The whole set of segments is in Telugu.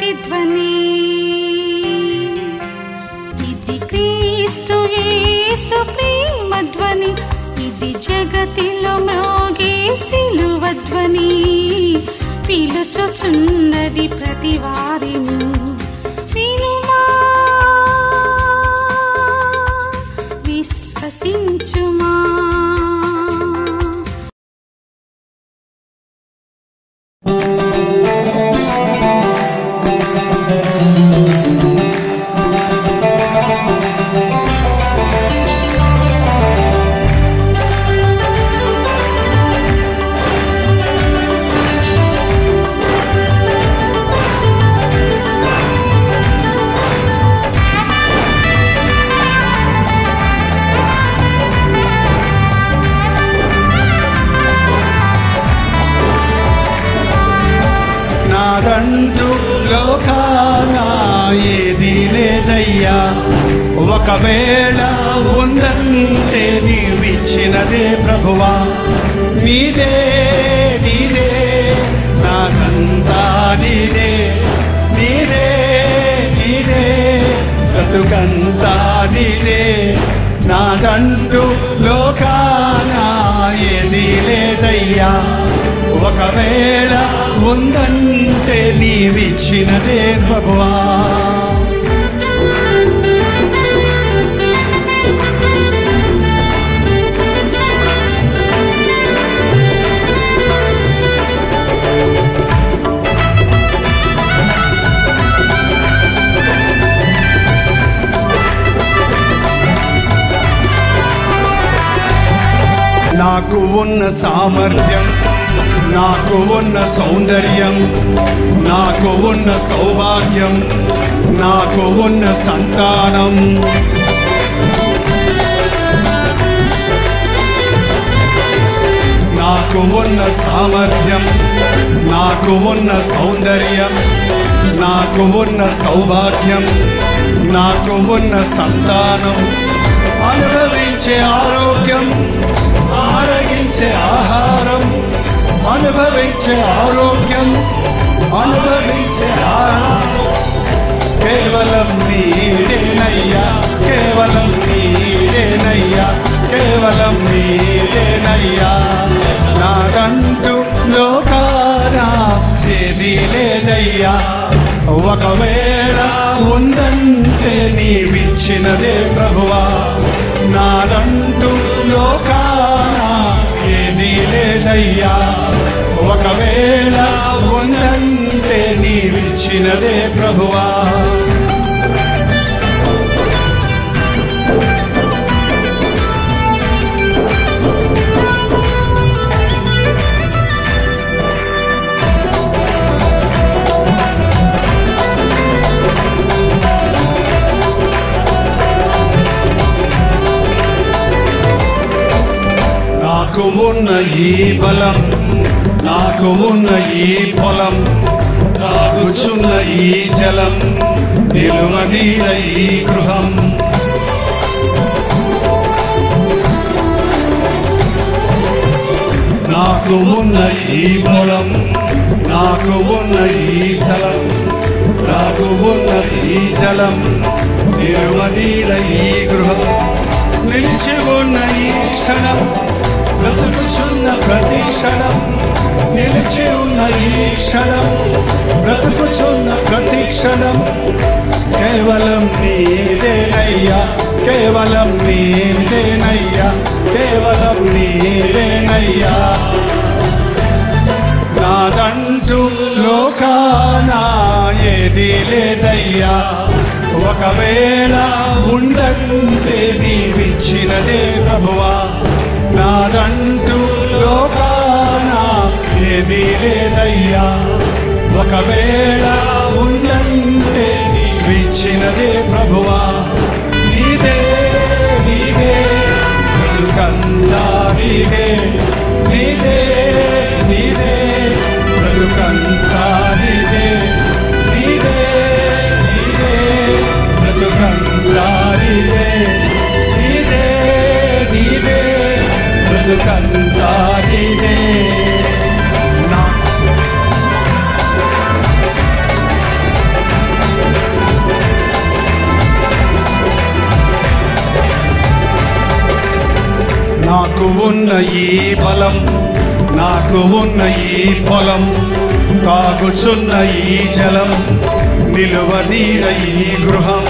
ప్రతిధ్వని. ఇది క్రీస్తు యేసు ప్రేమధ్వని, ఇది జగతిలో మ్రోగే సిలువధ్వని. పిలుచుచున్నది ప్రతి వారిని, వినుమా విశ్వసించుమా. నాదంటూ లోకాన ఏది లేదయ్యా, ఒకవేళ ఉందంటే నీవిచ్చినదే ప్రభువా. నీదే నీదే నాదంతా నీదే, నీదే నీదే బ్రతుకంతా నీదే. నాదంటూ లోకాన ఏది లేదయ్యా, ఒకవేళ ఉందంటే నీవిచ్చినదే ప్రభువా. నాకు ఉన్న సామర్థ్యం, నాకు ఉన్న సౌందర్యం, నాకు ఉన్న సౌభాగ్యం, నాకు ఉన్న సంతానం, నాకు ఉన్న సామర్థ్యం, నాకు ఉన్న సౌందర్యం, నాకు ఉన్న సౌభాగ్యం, నాకు ఉన్న సంతానం, అనుభవించే ఆరోగ్యం, ఆరగించే ఆహారం, అనుభవించే ఆరోగ్యం, అనుభవించే ఆహారం కేవలం నీదేనయ్యా, కేవలం నీదేనయ్యా, కేవలం నీదేనయ్యా. నాకంటూ లోకాన ఏది లేదయ్యా, ఒకవేళ ఉందంటే నీవిచ్చినదే ప్రభువా. నాదంటూ లోకాన ఏది లేదయ్యా, ఒకవేళ ఉందంటే నీవిచ్చినదే ప్రభువా. నాకు ఉన్న ఈ బలం, నాకు ఉన్న ఈ పొలం, తాగుచున్న ఈ జలం, నిలువనీడ ఈ గృహం, నాకు ఉన్న ఈ పొలం, నాకు ఉన్న ఈ స్థలం, నాకు ఉన్న ఈ జలం, నిలువనీడ ఈ గృహం, నిలిచి ఉన్న ఈ క్షణం, బ్రతుకుచున్న ప్రతి క్షణం, నిలిచి ఉన్న ఈ క్షణం, బ్రతుకుచున్న ప్రతి క్షణం కేవలం నీదేనయ్యా, కేవలం నీదేనయ్యా, కేవలం నీదేనయ్యా. నాదంటూ లోకాన ఏది లేదయ్యా, ఒకవేళ ఉందంటే నీవిచ్చినదే ప్రభువా. నాదంటూ లోకాన ఏది లేదయ్యా, ఒకవేళ ఉందంటే నీవిచ్చినదే ప్రభువా. నీదే నీదే బ్రతుకంతా నీదే, నీదే నీదే బ్రతుకంతా నీదే, నీదే నీదే బ్రతుకంతా నీదే, నీదే నీదే బ్రతుకంతా నీదే. నాకు ఉన్న ఈ బలం, నాకు ఉన్న ఈ పొలం, తాగుచున్న ఈ జలం, నిలువ నీడ ఈ గృహం,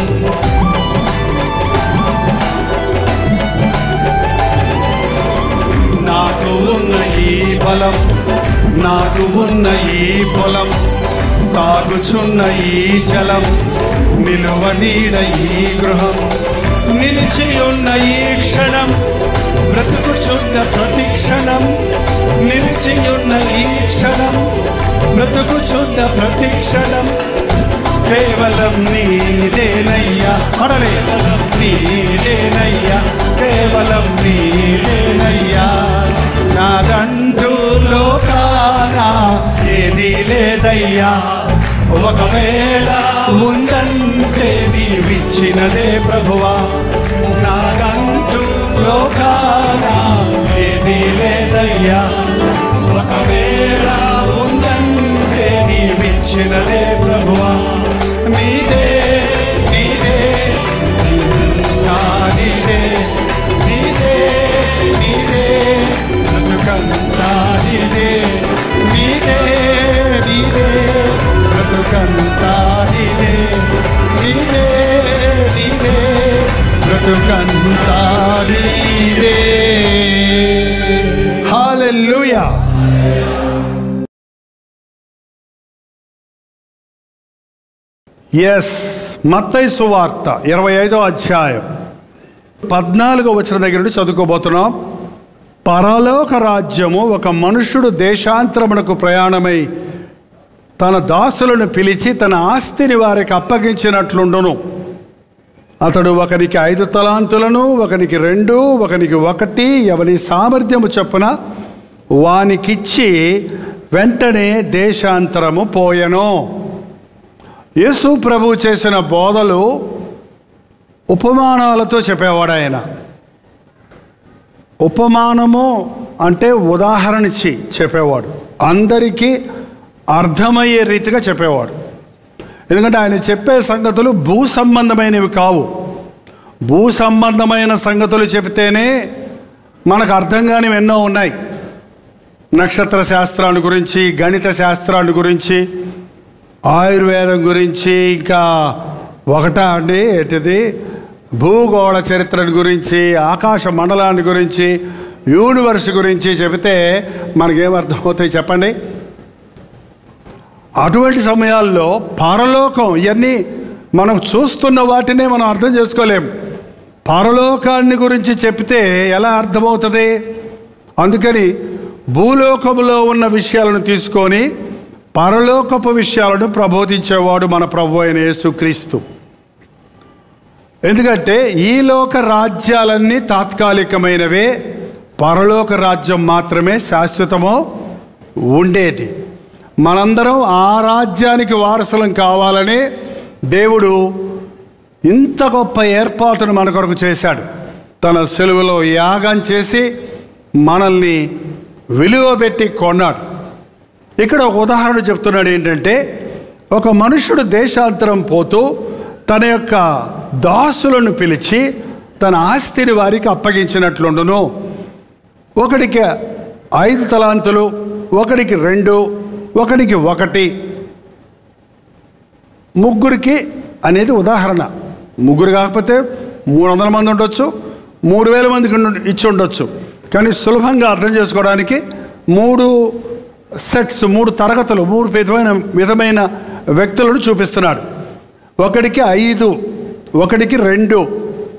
నాకు ఉన్న ఈ బలం, నాకు ఉన్న ఈ పొలం, తాగుచున్న ఈ జలం, నిలువ నీడ ఈ గృహం, నిలిచి ఉన్న ఈ క్షణం, బ్రతుకుచున్న ప్రతి క్షణం, నిలిచి ఉన్న ఈ క్షణం, బ్రతుకుచున్న ప్రతి క్షణం, కేవలం నీదేనయ్యా, కేవలం నీదేనయ్యా, కేవలం నీదేనయ్యా. నాదంటూ లోకాన ఏది లేదయ్యా, ఒకవేళ ఉందంటే నీవిచ్చినదే ప్రభువా. నాదంటూ లోకాన ఏది లేదయ్యా, ఒకవేళ ఉందంటే నీవిచ్చినదే ప్రభువా. నీదే నీదే నీదే నీదే నీదే బ్రతుకంతా నీదే, నీదే నీదే బ్రతుకంతా నీదే, నీదే నీదే బ్రతుకంతా నీదే. హల్లెలూయా. మత్తయి సువార్త 25వ అధ్యాయం 14వ వచనం దగ్గర నుండి చదువుకోబోతున్నాం. పరలోక రాజ్యము ఒక మనుష్యుడు దేశాంతరమునకు ప్రయాణమై తన దాసులను పిలిచి తన ఆస్తిని వారికి అప్పగించినట్లుండును. అతడు ఒకరికి 5 తలాంతులను, ఒకనికి 2, ఒకనికి 1, ఎవని సామర్థ్యము చొప్పున వానికిచ్చి వెంటనే దేశాంతరము పోయెను. యేసు ప్రభు చేసిన బోధలు ఉపమానాలతో చెప్పేవాడు ఆయన. ఉపమానము అంటే ఉదాహరణ ఇచ్చి చెప్పేవాడు, అందరికీ అర్థమయ్యే రీతిగా చెప్పేవాడు. ఎందుకంటే ఆయన చెప్పే సంగతులు భూ సంబంధమైనవి కావు. భూ సంబంధమైన సంగతులు చెబితేనే మనకు అర్థం కానివి ఎన్నో ఉన్నాయి. నక్షత్ర శాస్త్రాన్ని గురించి, గణిత శాస్త్రాన్ని గురించి, ఆయుర్వేదం గురించి, ఇంకా ఏంటిది భూగోళ చరిత్రను గురించి, ఆకాశ మండలాన్ని గురించి, యూనివర్స్ గురించి చెబితే మనకేమర్థమవుతాయి చెప్పండి? అటువంటి సమయాల్లో పరలోకం, ఇవన్నీ మనం చూస్తున్న వాటినే మనం అర్థం చేసుకోలేం. పరలోకాన్ని గురించి చెప్తే ఎలా అర్థమవుతుంది? అందుకని భూలోకంలో ఉన్న విషయాలను తీసుకొని పరలోకపు విషయాలను ప్రబోధించేవాడు మన ప్రభు అయిన యేసుక్రీస్తు. ఎందుకంటే ఈ లోక రాజ్యాలన్నీ తాత్కాలికమైనవే, పరలోక రాజ్యం మాత్రమే శాశ్వతమో ఉండేది. మనందరం ఆ రాజ్యానికి వారసులం కావాలని దేవుడు ఇంత గొప్ప ఏర్పాటును మన కొరకు చేశాడు. తన సెలువులో యాగం చేసి మనల్ని విలువ పెట్టి కొన్నాడు. ఇక్కడ ఒక ఉదాహరణ చెప్తున్నాడు. ఏంటంటే, ఒక మనుషుడు దేశాంతరం పోతూ తన యొక్క దాసులను పిలిచి తన ఆస్తిని వారికి అప్పగించినట్లుండును. ఒకడికి 5 తలాంతులు, ఒకడికి 2, ఒకడికి 1, ముగ్గురికి అనేది ఉదాహరణ. ముగ్గురు కాకపోతే 300 మంది ఉండొచ్చు, 3000 మందికి ఇచ్చి ఉండొచ్చు. కానీ సులభంగా అర్థం చేసుకోవడానికి 3 సెట్స్, 3 తరగతులు, 3 విధమైన వ్యక్తులను చూపిస్తున్నాడు. ఒకడికి 5, ఒకడికి 2,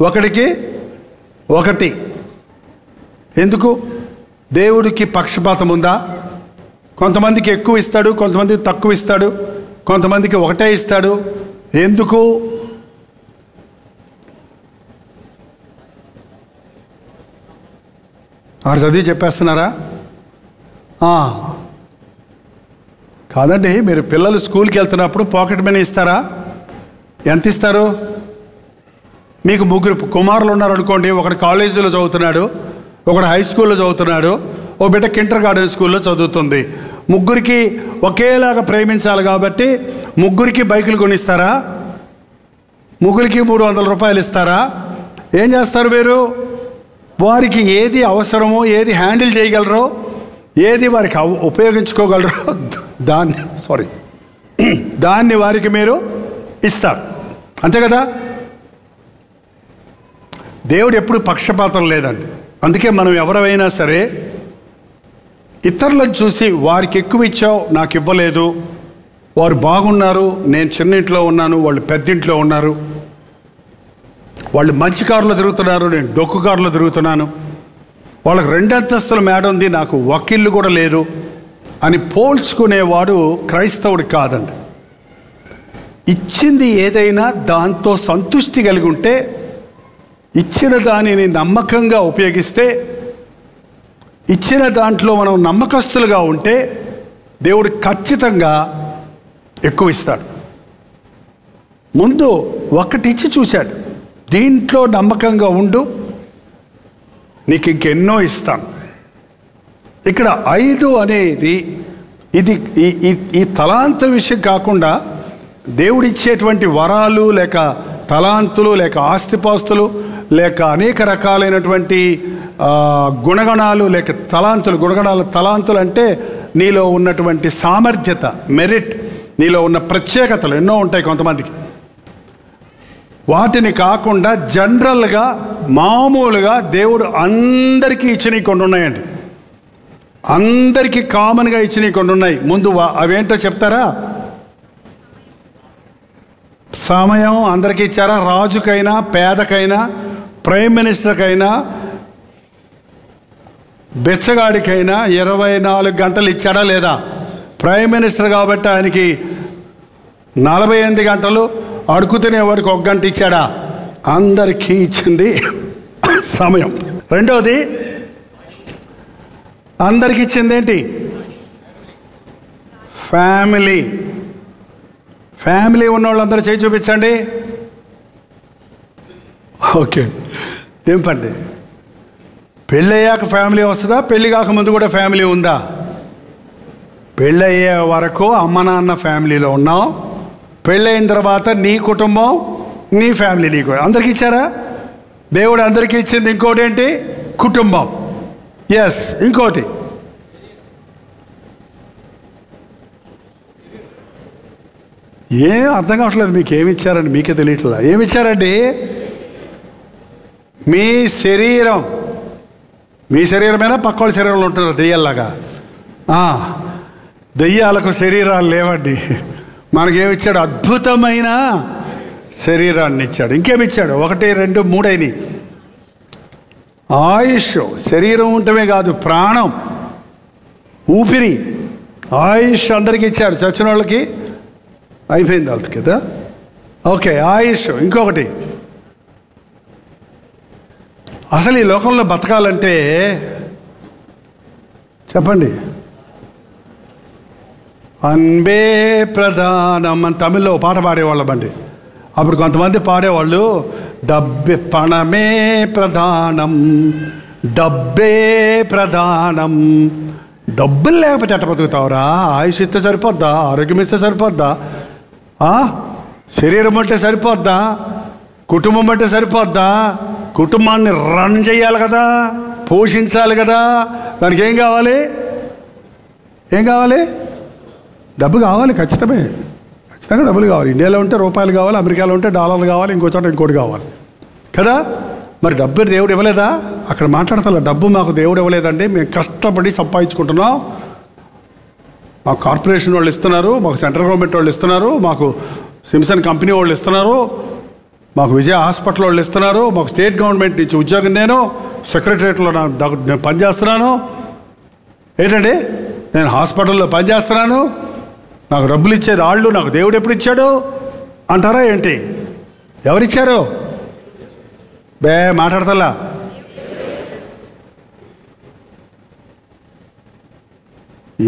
ఒకడికి 1. ఎందుకు? దేవుడికి పక్షపాతం ఉందా? కొంతమందికి ఎక్కువ ఇస్తాడు, కొంతమందికి తక్కువ ఇస్తాడు, కొంతమందికి 1 ఇస్తాడు. ఎందుకు? వారు చదివి చెప్పేస్తున్నారా? కాదండి. మీరు పిల్లలు స్కూల్కి వెళ్తున్నప్పుడు పాకెట్ మనీ ఇస్తారా? ఎంత ఇస్తారు? మీకు 3 కుమారులు ఉన్నారనుకోండి. ఒకడు కాలేజీలో చదువుతున్నాడు, ఒకడు హై స్కూల్లో చదువుతున్నాడు, ఓ బిడ్డ కిండర్ గార్డెన్ స్కూల్లో చదువుతుంది. ముగ్గురికి ఒకేలాగా ప్రేమించాలి కాబట్టి ముగ్గురికి బైకులు కొనిస్తారా? ముగ్గురికి 300 రూపాయలు ఇస్తారా? ఏం చేస్తారు మీరు? వారికి ఏది అవసరమో, ఏది హ్యాండిల్ చేయగలరో, ఏది వారికి ఉపయోగించుకోగలరో దాన్ని వారికి మీరు ఇస్తారు. అంతే కదా? దేవుడు ఎప్పుడు పక్షపాతం లేదండి. అందుకే మనం ఎవరైనా సరే ఇతరులను చూసి వారికి ఎక్కువ ఇచ్చావు, నాకు ఇవ్వలేదు, వారు బాగున్నారు, నేను చిన్నింట్లో ఉన్నాను, వాళ్ళు పెద్దింట్లో ఉన్నారు, వాళ్ళు మంచి కారులో తిరుగుతున్నారు, నేను డొక్కు కారులో తిరుగుతున్నాను, వాళ్ళకి 2 అంతస్తుల మేడ ఉంది, నాకు వకీళ్ళు కూడా లేదు అని పోల్చుకునేవాడు క్రైస్తవుడు కాదండి. ఇచ్చింది ఏదైనా దాంతో సంతృష్టి కలిగి ఉంటే, ఇచ్చిన దానిని నమ్మకంగా ఉపయోగిస్తే, ఇచ్చిన దాంట్లో మనం నమ్మకస్తులుగా ఉంటే దేవుడు ఖచ్చితంగా ఎక్కువ ఇస్తాడు. ముందు ఒకటి ఇచ్చి చూశాడు, దీంట్లో నమ్మకంగా ఉండు, నీకు ఇంకెన్నో ఇస్తాను. ఇక్కడ 5 అనేది ఇది ఈ తలాంత విషయం కాకుండా దేవుడిచ్చేటువంటి వరాలు లేక తలాంతులు లేక ఆస్తిపాస్తులు లేక అనేక రకాలైనటువంటి గుణగణాలు లేక తలాంతులు అంటే నీలో ఉన్నటువంటి సామర్థ్యత, మెరిట్, నీలో ఉన్న ప్రత్యేకతలు ఎన్నో ఉంటాయి కొంతమందికి. వాటిని కాకుండా జనరల్గా మామూలుగా దేవుడు అందరికీ ఇచ్చినవి కొన్ని ఉన్నాయండి. అందరికీ కామన్గా ఇచ్చినవి కొన్ని ఉన్నాయి. ముందు అవేంటో చెప్తారా? సమయం అందరికీ ఇచ్చారా? రాజుకైనా, పేదకైనా, ప్రైమ్ మినిస్టర్కైనా, బెచ్చగాడికైనా 24 గంటలు ఇచ్చాడా లేదా? ప్రైమ్ మినిస్టర్ కాబట్టి ఆయనకి 48 గంటలు, అడుగు తినేవాడికి 1 గంట ఇచ్చాడా? అందరికీ ఇచ్చింది సమయం. రెండోది అందరికి ఇచ్చింది ఏంటి? ఫ్యామిలీ ఉన్న వాళ్ళందరూ చేయి చూపించండి. ఓకే, దింపండి. పెళ్ళి అయ్యాక ఫ్యామిలీ వస్తుందా? పెళ్ళి కాకముందు కూడా ఫ్యామిలీ ఉందా? పెళ్ళి అయ్యే వరకు అమ్మ నాన్న ఫ్యామిలీలో ఉన్నాం. పెళ్ళయిన తర్వాత నీ కుటుంబం, నీ ఫ్యామిలీ, నీకు అందరికి ఇచ్చారా? దేవుడు అందరికీ ఇచ్చింది ఇంకోటి ఏంటి? కుటుంబం. ఎస్, ఇంకోటి ఏం అర్థం కావట్లేదు. మీకు ఏమి ఇచ్చారండి? మీకే తెలియట్లా. ఏమి ఇచ్చారండి? మీ శరీరం. మీ శరీరమైనా పక్క వాళ్ళ శరీరంలో ఉంటున్నారు దెయ్యాల్లాగా. దెయ్యాలకు శరీరాలు లేవండి. మనకేమిచ్చాడు? అద్భుతమైన శరీరాన్ని ఇచ్చాడు. ఇంకేమిచ్చాడు? 1, 2, 3 అయినాయి. ఆయుష్. శరీరం ఉండటమే కాదు, ప్రాణం, ఊపిరి, ఆయుష్ అందరికీ ఇచ్చారు. చచ్చిన వాళ్ళకి అయిపోయింది వాళ్ళకి కదా. ఓకే, ఆయుష్. ఇంకొకటి, అసలు ఈ లోకంలో బతకాలంటే చెప్పండి. అన్బే ప్రధానం అని తమిళ్లో పాట పాడేవాళ్ళమండి. అప్పుడు కొంతమంది పాడేవాళ్ళు, పణమే ప్రధానం, డబ్బే ప్రధానం. డబ్బులు లేకపోతే ఎట్ట బతుకుతావురా? ఆయుష్ ఇస్తే సరిపోద్దా? ఆరోగ్యం ఇస్తే సరిపోద్దా? శరీరం అంటే సరిపోద్దా? కుటుంబం అంటే సరిపోద్దా? కుటుంబాన్ని రన్ చేయాలి కదా, పోషించాలి కదా. దానికి ఏం కావాలి? డబ్బు కావాలి. ఖచ్చితంగా డబ్బులు కావాలి. ఇండియాలో ఉంటే రూపాయలు కావాలి, అమెరికాలో ఉంటే డాలర్లు కావాలి, ఇంకో చోట ఇంకోటి కావాలి కదా. మరి డబ్బు దేవుడు ఇవ్వలేదా? అక్కడ మాట్లాడతా, డబ్బు మాకు దేవుడు ఇవ్వలేదండి, మేము కష్టపడి సంపాదించుకుంటున్నాం. మాకు కార్పొరేషన్ వాళ్ళు ఇస్తున్నారు, మాకు సెంట్రల్ గవర్నమెంట్ వాళ్ళు ఇస్తున్నారు, మాకు సిమ్సన్ కంపెనీ వాళ్ళు ఇస్తున్నారు, మాకు విజయ హాస్పిటల్ వాళ్ళు ఇస్తున్నారు, మాకు స్టేట్ గవర్నమెంట్ నుంచి ఉద్యోగం, నేను సెక్రటరియట్లో నేను పనిచేస్తున్నాను. ఏంటండి, నేను హాస్పిటల్లో పనిచేస్తున్నాను, నాకు డబ్బులు ఇచ్చేది వాళ్ళు, నాకు దేవుడు ఎప్పుడు ఇచ్చాడు అంటారా ఏంటి? ఎవరిచ్చారు? మాట్లాడతలా.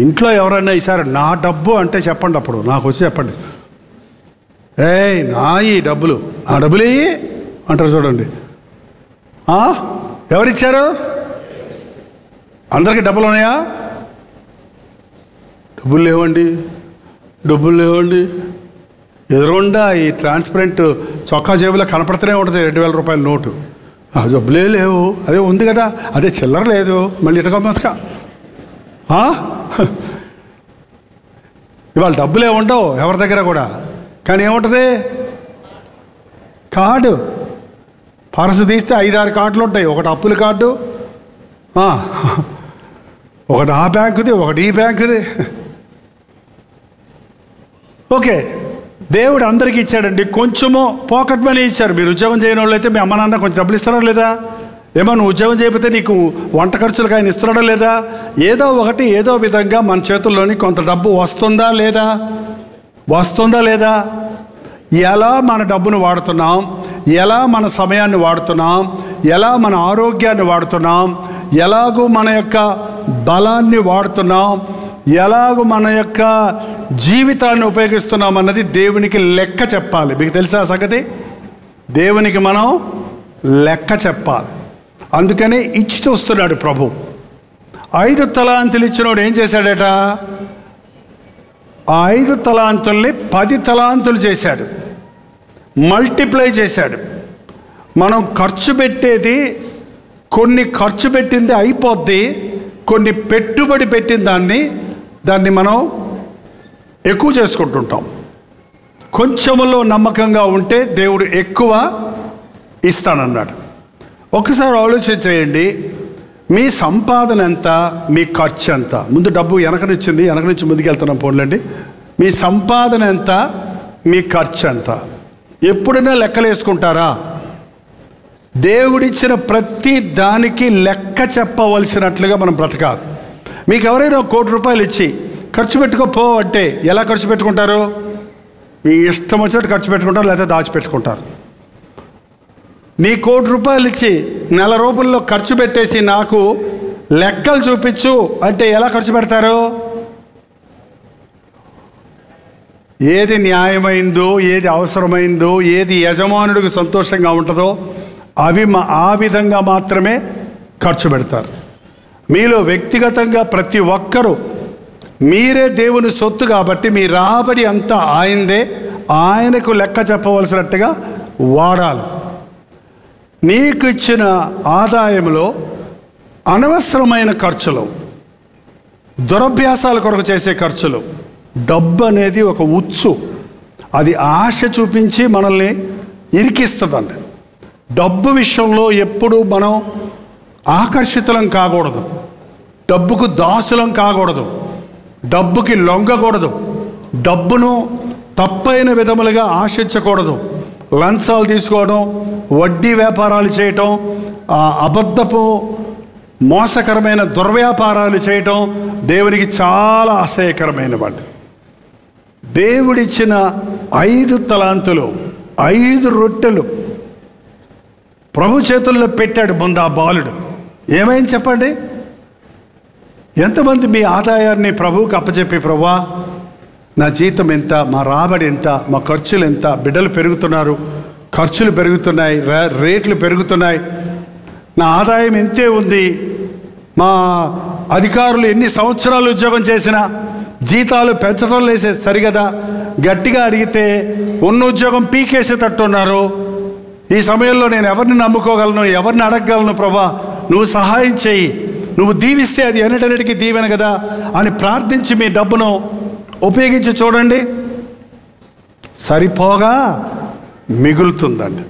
ఇంట్లో ఎవరైనా ఈసారి నా డబ్బు అంటే చెప్పండి, అప్పుడు నాకు వచ్చి చెప్పండి. నా ఈ డబ్బులు, నా డబ్బులు ఇయ్యి అంటారు చూడండి. ఎవరిచ్చారు? అందరికీ డబ్బులు ఉన్నాయా? డబ్బులు లేవండి. ఎదురుగుండా ఈ ట్రాన్స్పరెంట్ చొక్కా జేబులో కనపడుతూనే ఉంటుంది 2000 రూపాయల నోటు. జబ్బులే లేవు, అదే ఉంది కదా, అదే చిల్లర లేదు, మళ్ళీ ఇటకమ్మస్క. ఇవాళ డబ్బులే ఉండవు ఎవరి దగ్గర కూడా, కానీ ఏముంటుంది? కార్డు. పరసు తీస్తే 5-6 కార్డులు ఉంటాయి. ఒకటి అప్పుల కార్డు, ఒకటి ఆ బ్యాంకుది, ఒకటి ఈ బ్యాంకుది. ఓకే, దేవుడు అందరికీ ఇచ్చాడండి. కొంచెము పాకెట్ మనీ ఇచ్చారు. మీరు ఉద్యోగం చేయని వాళ్ళు అయితే మీ అమ్మ నాన్న కొంచెం డబ్బులు ఇస్తారా లేదా? ఏమో నువ్వు ఉద్యోగం చేయకపోతే నీకు వంట ఖర్చులకు ఆయన ఇస్తున్నాడా లేదా? ఏదో ఒకటి ఏదో విధంగా మన చేతుల్లోని కొంత డబ్బు వస్తుందా లేదా? వస్తుందా లేదా? ఎలా మన డబ్బును వాడుతున్నాం, ఎలా మన సమయాన్ని వాడుతున్నాం, ఎలా మన ఆరోగ్యాన్ని వాడుతున్నాం, ఎలాగూ మన యొక్క బలాన్ని వాడుతున్నాం, ఎలాగూ మన యొక్క జీవితాన్ని ఉపయోగిస్తున్నాం అన్నది దేవునికి లెక్క చెప్పాలి. మీకు తెలుసా సంగతి? దేవునికి మనం లెక్క చెప్పాలి. అందుకనే ఇచ్చి చూస్తున్నాడు ప్రభు. 5 తలాంతులు ఇచ్చినోడు ఏం చేశాడట? ఆ 5 తలాంతుల్ని 10 తలాంతులు చేశాడు, మల్టిప్లై చేశాడు. మనం ఖర్చు పెట్టేది, కొన్ని ఖర్చు పెట్టింది అయిపోద్ది, కొన్ని పెట్టుబడి పెట్టిన దాన్ని మనం ఎక్కువ చేసుకుంటుంటాం. కొంచెంలో నమ్మకంగా ఉంటే దేవుడు ఎక్కువ ఇస్తానన్నాడు. ఒకసారి ఆలోచన చేయండి, మీ సంపాదన ఎంత, మీ ఖర్చు ఎంత? ముందు డబ్బు వెనక నుంచి ముందుకు వెళ్తున్నాం పోన్లండి. మీ సంపాదన ఎంత, మీ ఖర్చు ఎంత? ఎప్పుడైనా లెక్కలు వేసుకుంటారా? దేవుడిచ్చిన ప్రతి దానికి లెక్క చెప్పవలసినట్లుగా మనం బ్రతకాలి. మీకు ఎవరైనా 1 కోటి రూపాయలు ఇచ్చి ఖర్చు పెట్టుకోపో అంటే ఎలా ఖర్చు పెట్టుకుంటారు? మీ ఇష్టం వచ్చినట్టు ఖర్చు పెట్టుకుంటారు, లేకపోతే దాచిపెట్టుకుంటారు. నీ 1 కోటి రూపాయలు ఇచ్చి నెల రోజుల్లో ఖర్చు పెట్టేసి నాకు లెక్కలు చూపించు అంటే ఎలా ఖర్చు పెడతారు? ఏది న్యాయమైందో, ఏది అవసరమైందో, ఏది యజమానుడికి సంతోషంగా ఉంటుందో అవి ఆ విధంగా మాత్రమే ఖర్చు పెడతారు. మీలో వ్యక్తిగతంగా ప్రతి ఒక్కరూ మీరే దేవుని సొత్తు కాబట్టి మీ రాబడి అంతా ఆయనదే, ఆయనకు లెక్క చెప్పవలసినట్టుగా వాడాలి. నీకు ఇచ్చిన ఆదాయంలో అనవసరమైన ఖర్చులు, దురభ్యాసాల కొరకు చేసే ఖర్చులు, డబ్బు అనేది ఒక ఉచ్చు. అది ఆశ చూపించి మనల్ని ఇరికిస్తుందండి. డబ్బు విషయంలో ఎప్పుడు మనం ఆకర్షితులం కాకూడదు, డబ్బుకు దాసులం కాకూడదు, డబ్బుకి లొంగకూడదు, డబ్బును తప్పైన విధములుగా ఆశించకూడదు. లంచాలు తీసుకోవడం, వడ్డీ వ్యాపారాలు చేయటం, అబద్ధపు మోసకరమైన దుర్వ్యాపారాలు చేయటం దేవునికి చాలా అసహ్యకరమైన వాటి. దేవుడిచ్చిన 5 తలాంతులు, 5 రొట్టెలు ప్రభు చేతుల్లో పెట్టాడు. ముందు ఆ బాలుడు ఏమైంది చెప్పండి? ఎంతమంది మీ ఆదాయాన్ని ప్రభువుకి అప్పచెప్పి, ప్రభువా నా జీతం ఎంత, మా రాబడి ఎంత, మా ఖర్చులు ఎంత, బిడ్డలు పెరుగుతున్నారు, ఖర్చులు పెరుగుతున్నాయి, రేట్లు పెరుగుతున్నాయి, నా ఆదాయం ఎంతే ఉంది, మా అధికారులు ఎన్ని సంవత్సరాలు ఉద్యోగం చేసినా జీతాలు పెంచడం లేసే సరిగదా, గట్టిగా అడిగితే ఉన్న ఉద్యోగం పీకేసేటట్టున్నారు, ఈ సమయంలో నేను ఎవరిని నమ్ముకోగలను, ఎవరిని అడగగలను, ప్రభా నువ్వు సహాయం చేయి, నువ్వు దీవిస్తే అది ఎన్నటన్నిటికీ దీవెన కదా అని ప్రార్థించి మీ డబ్బును ఉపయోగించి చూడండి, సరిపోగా మిగులుతుందండి.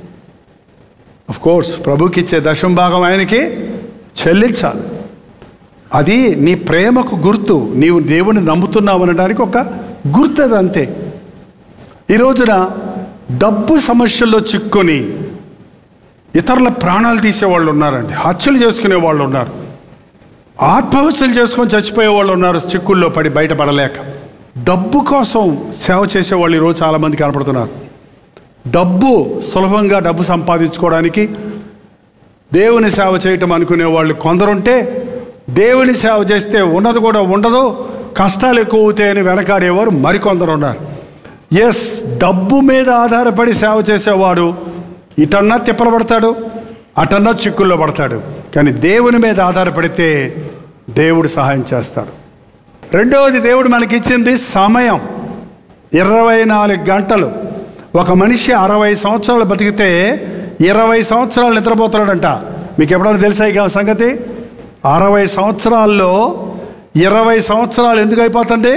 కోర్స్ ప్రభుకి ఇచ్చే 10వ భాగం ఆయనకి చెల్లించాలి. అది నీ ప్రేమకు గుర్తు, నీవు దేవుని నమ్ముతున్నావు అనడానికి ఒక గుర్తు, అది అంతే. ఈ రోజున డబ్బు సమస్యల్లో చిక్కుని ఇతరుల ప్రాణాలు తీసేవాళ్ళు ఉన్నారండి, హత్యలు చేసుకునే వాళ్ళు ఉన్నారు, ఆత్మహత్యలు చేసుకొని చచ్చిపోయే వాళ్ళు ఉన్నారు, చిక్కుల్లో పడి బయటపడలేక. డబ్బు కోసం సేవ చేసేవాళ్ళు ఈరోజు చాలామంది కనపడుతున్నారు. సులభంగా డబ్బు సంపాదించుకోవడానికి దేవుని సేవ చేయటం అనుకునే వాళ్ళు కొందరుంటే, దేవుని సేవ చేస్తే ఉన్నది కూడా ఉండదు, కష్టాలు ఎక్కువ అవుతాయని వెనకాడేవారు మరికొందరు ఉన్నారు. ఎస్, డబ్బు మీద ఆధారపడి సేవ చేసేవాడు ఇటన్నా తిప్పలు పడతాడు, అటన్నా చిక్కుల్లో పడతాడు. కానీ దేవుని మీద ఆధారపడితే దేవుడు సహాయం చేస్తాడు. రెండవది, దేవుడు మనకిచ్చింది సమయం. 24 గంటలు. ఒక మనిషి 60 సంవత్సరాలు బతికితే 20 సంవత్సరాలు నిద్రపోతున్నాడంట. మీకు ఎప్పుడైనా తెలుసా ఈ సంగతి? 60 సంవత్సరాల్లో 20 సంవత్సరాలు ఎందుకు అయిపోతుంది?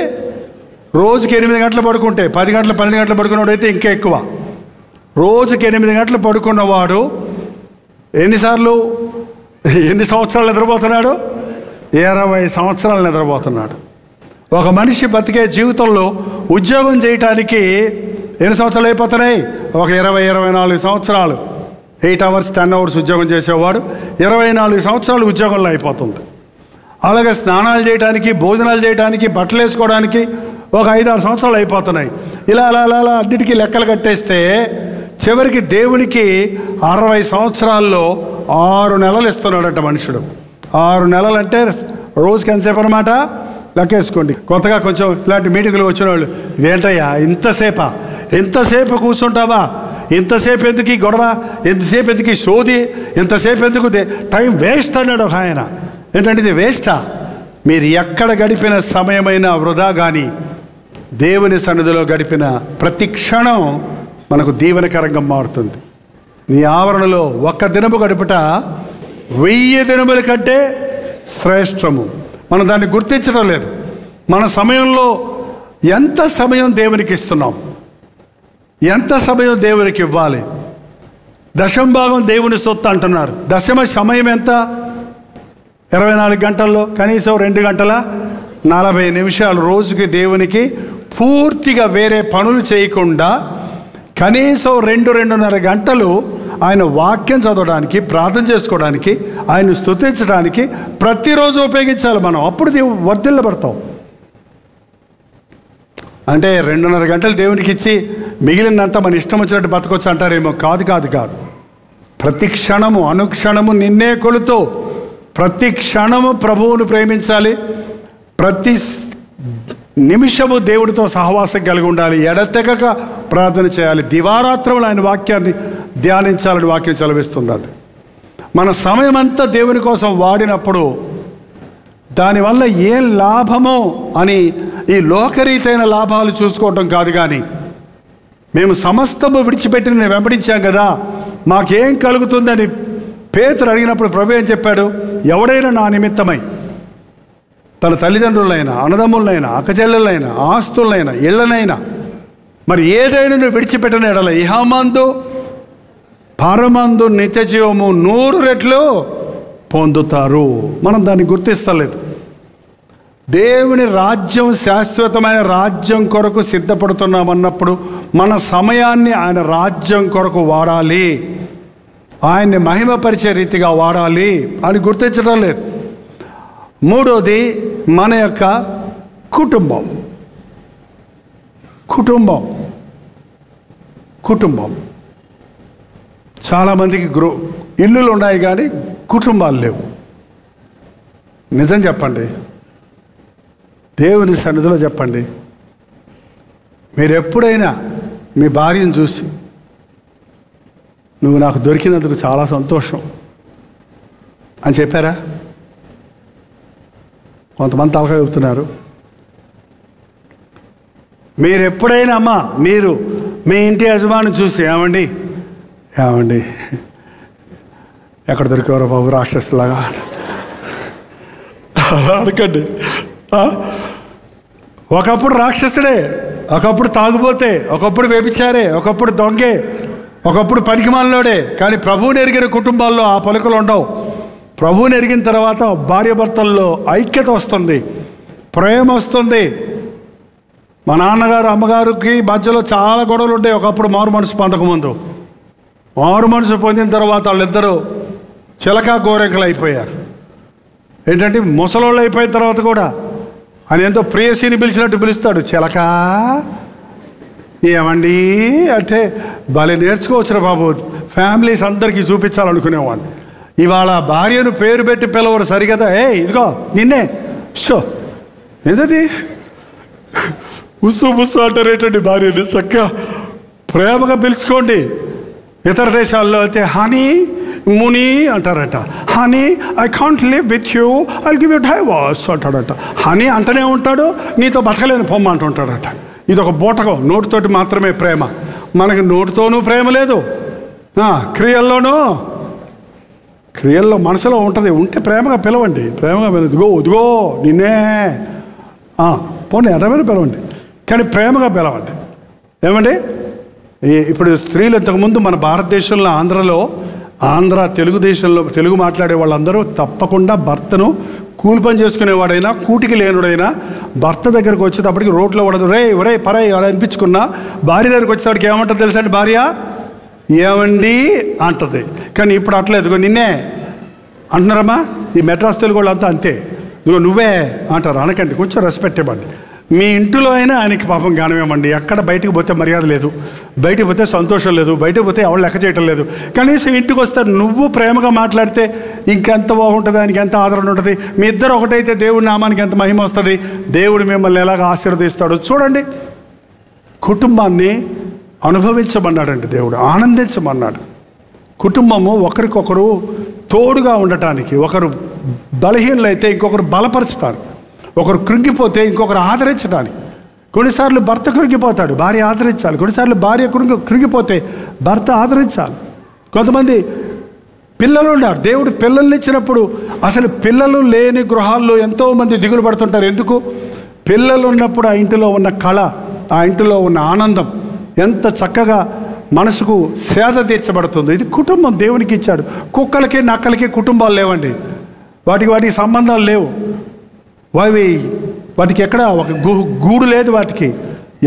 రోజుకి 8 గంటలు పడుకుంటే 10 గంటలు 12 గంటలు పడుకున్నవాడు అయితే ఇంకా ఎక్కువ. రోజుకి 8 గంటలు పడుకున్నవాడు ఎన్ని సంవత్సరాలు నిద్రపోతున్నాడు? 20 సంవత్సరాలు నిద్రపోతున్నాడు. ఒక మనిషి బతికే జీవితంలో ఉద్యోగం చేయటానికి ఎన్ని సంవత్సరాలు అయిపోతున్నాయి? ఒక 20-24 సంవత్సరాలు. 8 hours 10 hours ఉద్యోగం చేసేవాడు 24 సంవత్సరాలు ఉద్యోగంలో అయిపోతుంది. అలాగే స్నానాలు చేయడానికి, భోజనాలు చేయడానికి, బట్టలు వేసుకోవడానికి ఒక 5-6 సంవత్సరాలు అయిపోతున్నాయి. ఇలా అలా అలా అలా అన్నిటికీ లెక్కలు కట్టేస్తే చివరికి దేవునికి 60 సంవత్సరాల్లో 6 నెలలు ఇస్తున్నాడట మనుషుడు. 6 నెలలు అంటే రోజుకి ఎంతసేపు అనమాట? లెక్కేసుకోండి. కొత్తగా కొంచెం ఇలాంటి మీటింగులు వచ్చిన వాళ్ళు, ఇదేంటయ్యా ఎంతసేపు కూర్చుంటావా? ఇంతసేపు ఎందుకు ఈ గొడవ? ఎంతసేపు ఎందుకు ఈ సోది? ఎంతసేపు ఎందుకు? టైం వేస్ట్ అన్నాడు ఒక ఆయన. ఏంటంటే ఇది వేస్టా? మీరు ఎక్కడ గడిపిన సమయమైనా వృధా. కానీ దేవుని సన్నిధిలో గడిపిన ప్రతి క్షణం మనకు దీవెనకరంగా మారుతుంది. నీ ఆవరణలో 1 దినము గడుపుట 1000 దినముల కంటే శ్రేష్టము. మనం దాన్ని గుర్తించడం లేదు. మన సమయంలో ఎంత సమయం దేవునికి ఇస్తున్నాం? ఎంత సమయం దేవునికి ఇవ్వాలి? 10వ భాగం దేవుని సొత్తు అంటున్నారు. దశమ సమయం ఎంత? 24 గంటల్లో కనీసం 2 గంటల 40 నిమిషాలు రోజుకి దేవునికి పూర్తిగా వేరే పనులు చేయకుండా కనీసం 2-2.5 గంటలు ఆయన వాక్యం చదవడానికి, ప్రార్థన చేసుకోవడానికి, ఆయన స్తుతించడానికి ప్రతిరోజు ఉపయోగించాలి మనం. అప్పుడు వర్ధిల్లబడతాం. అంటే 2.5 గంటలు దేవునికి ఇచ్చి మిగిలినంతా మన ఇష్టం వచ్చినట్టు బతకొచ్చు అంటారేమో. కాదు. ప్రతి క్షణము అనుక్షణము నిన్నే కొలుతూ ప్రతి క్షణము ప్రభువును ప్రేమించాలి. ప్రతి నిమిషము దేవుడితో సహవాసం కలిగి ఉండాలి. ఎడతెగక ప్రార్థన చేయాలి. దివారాత్రములు ఆయన వాక్యాన్ని ధ్యానించాలని వాక్యం సెలవిస్తుందండి. మన సమయం అంతా దేవుని కోసం వాడినప్పుడు దానివల్ల ఏం లాభమో అని ఈ లోకరీతైన లాభాలు చూసుకోవటం కాదు. కానీ మేము సమస్తము విడిచిపెట్టి నేను వెంబడించాం కదా, మాకేం కలుగుతుందని పేతురు అడిగినప్పుడు ప్రభు ఏం చెప్పాడు? ఎవడైనా నా నిమిత్తమై తన తల్లిదండ్రులైనా, అన్నదమ్ములైనా, అక్కచెల్లెలైనా, ఆస్తులైనా, ఇళ్లనైనా మరి ఏదైనా నువ్వు విడిచిపెట్టిన ఎడల ఇహమందు పరమందు నిత్య జీవము 100 రెట్లు పొందుతారు. మనం దాన్ని గుర్తిస్తలేదు. దేవుని రాజ్యం, శాశ్వతమైన రాజ్యం కొరకు సిద్ధపడుతున్నామన్నప్పుడు మన సమయాన్ని ఆయన రాజ్యం కొరకు వాడాలి, ఆయన్ని మహిమపరిచే రీతిగా వాడాలి అని గుర్తించడం లేదు. 3వది మన యొక్క కుటుంబం. చాలామందికి ఇల్లులు ఉన్నాయి కానీ కుటుంబాలు లేవు. నిజం చెప్పండి, దేవుని సన్నిధిలో చెప్పండి. మీరు ఎప్పుడైనా మీ భార్యను చూసి నువ్వు నాకు దొరికినందుకు చాలా సంతోషం అని చెప్పారా? కొంతమంది తలకాయ ఊపుతున్నారు. మీరు ఎప్పుడైనా అమ్మా మీరు మీ ఇంటి యజమాని చూసి ఏమండి ఎక్కడ దొరికేవారో బాబు రాక్షసులాగా అనకండి. ఒకప్పుడు రాక్షసుడే, ఒకప్పుడు తాగుబోతే, ఒకప్పుడు వ్యభిచారే, ఒకప్పుడు దొంగే, ఒకప్పుడు పనికిమాలినోడే. కానీ ప్రభువుని ఎరిగిన కుటుంబాల్లో ఆ పలుకులు ఉండవు. ప్రభువుని ఎరిగిన తర్వాత భార్యాభర్తల్లో ఐక్యత వస్తుంది, ప్రేమ వస్తుంది. మా నాన్నగారు అమ్మగారికి మధ్యలో చాలా గొడవలు ఉంటాయి. ఒకప్పుడు మారు మనసు పొందకముందు, మారు మనసు పొందిన తర్వాత వాళ్ళిద్దరూ చిలక గోరెంకలు అయిపోయారు. ఏంటంటే ముసలోళ్ళు అయిపోయిన తర్వాత కూడా ఆయన ఎంతో ప్రేయసిని పిలిచినట్టు పిలుస్తాడు. చిలక ఏమండి అంటే భలే నేర్చుకోవచ్చురా బాబు, ఫ్యామిలీస్ అందరికీ చూపించాలనుకునేవాడిని. ఇవాళ భార్యను పేరు పెట్టి పిలవరు సరిగదా. ఇదిగో నిన్నే షో ఏంటది బుస్సు అంటారేటండి భార్యని. చక్కగా ప్రేమగా పిలుచుకోండి. ఇతర దేశాల్లో అయితే హనీ ముని అంటారట. Honey I can't live with you, I give you divorce అంటాడట. హనీ అంటనే ఉంటాడు, నీతో బతకలేని పొమ్మ అంటుంటాడట. ఇది ఒక బూటకం, నోటితోటి మాత్రమే ప్రేమ. మనకి నోటితోనూ ప్రేమ లేదు, క్రియల్లో మనసులో ఉంటుంది. ఉంటే ప్రేమగా పిలవండి, ప్రేమగా ఇదిగో ఇదిగో నిన్నే పోనీ ఎర్రమైన పిలవండి, కానీ ప్రేమగా పిలవండి. ఏమండి, ఇప్పుడు స్త్రీలు ఇంతకుముందు మన భారతదేశంలో తెలుగుదేశంలో తెలుగు మాట్లాడే వాళ్ళందరూ తప్పకుండా భర్తను కూలి పని చేసుకునేవాడైనా కూటికి లేనుడైనా భర్త దగ్గరకు వచ్చేటప్పటికి రోడ్లో పడదు, ఒరే పరాయి అనిపించుకున్నా భార్య దగ్గరికి వచ్చేటప్పటికి ఏమంటుంది తెలుసా అండి, భార్య ఏమండి అంటది. కానీ ఇప్పుడు అట్లేదు, నిన్నే అంటున్నారమ్మా. ఈ మెడ్రాస్ తెలుగు వాళ్ళు అంతా అంతే, ఇదిగో నువ్వే అంటారు. అనకండి, కొంచెం రెస్పెక్ట్ ఇవ్వండి. మీ ఇంటిలో అయినా ఆయనకి పాపం జ్ఞానమేమండి. ఎక్కడ బయటకు పోతే మర్యాద లేదు, బయటకు పోతే సంతోషం లేదు, బయటకు పోతే ఎవరు లెక్క చేయటం లేదు. కనీసం ఇంటికి వస్తే నువ్వు ప్రేమగా మాట్లాడితే ఇంకెంత బాగుంటుంది, ఆయనకి ఎంత ఆదరణ ఉంటుంది. మీ ఇద్దరు ఒకటైతే దేవుడి నామానికి ఎంత మహిమ వస్తుంది, దేవుడు మిమ్మల్ని ఎలాగ ఆశీర్వదిస్తాడు. చూడండి, కుటుంబాన్ని అనుభవించమన్నాడండి దేవుడు, ఆనందించమన్నాడు. కుటుంబము ఒకరికొకరు తోడుగా ఉండటానికి, ఒకరు బలహీనలైతే ఇంకొకరు బలపరుచుతారు, ఒకరు కృంగిపోతే ఇంకొకరు ఆదరించడానికి. కొన్నిసార్లు భర్త కృంగిపోతాడు, భార్య ఆదరించాలి. కొన్నిసార్లు భార్య కృంగిపోతే భర్త ఆదరించాలి. కొంతమంది పిల్లలు ఉన్నారు, దేవుడు పిల్లల్ని ఇచ్చినప్పుడు అసలు పిల్లలు లేని గృహాల్లో ఎంతోమంది దిగులు పడుతుంటారు. ఎందుకు? పిల్లలు ఉన్నప్పుడు ఆ ఇంటిలో ఉన్న కళ, ఆ ఇంటిలో ఉన్న ఆనందం ఎంత చక్కగా మనసుకు సేద తీర్చబడుతుంది. ఇది కుటుంబం దేవునికి ఇచ్చాడు. కుక్కలకి నక్కలకి కుటుంబాలు లేవండి, వాటికి సంబంధాలు లేవు. వాటికి ఎక్కడ ఒక గూడు లేదు. వాటికి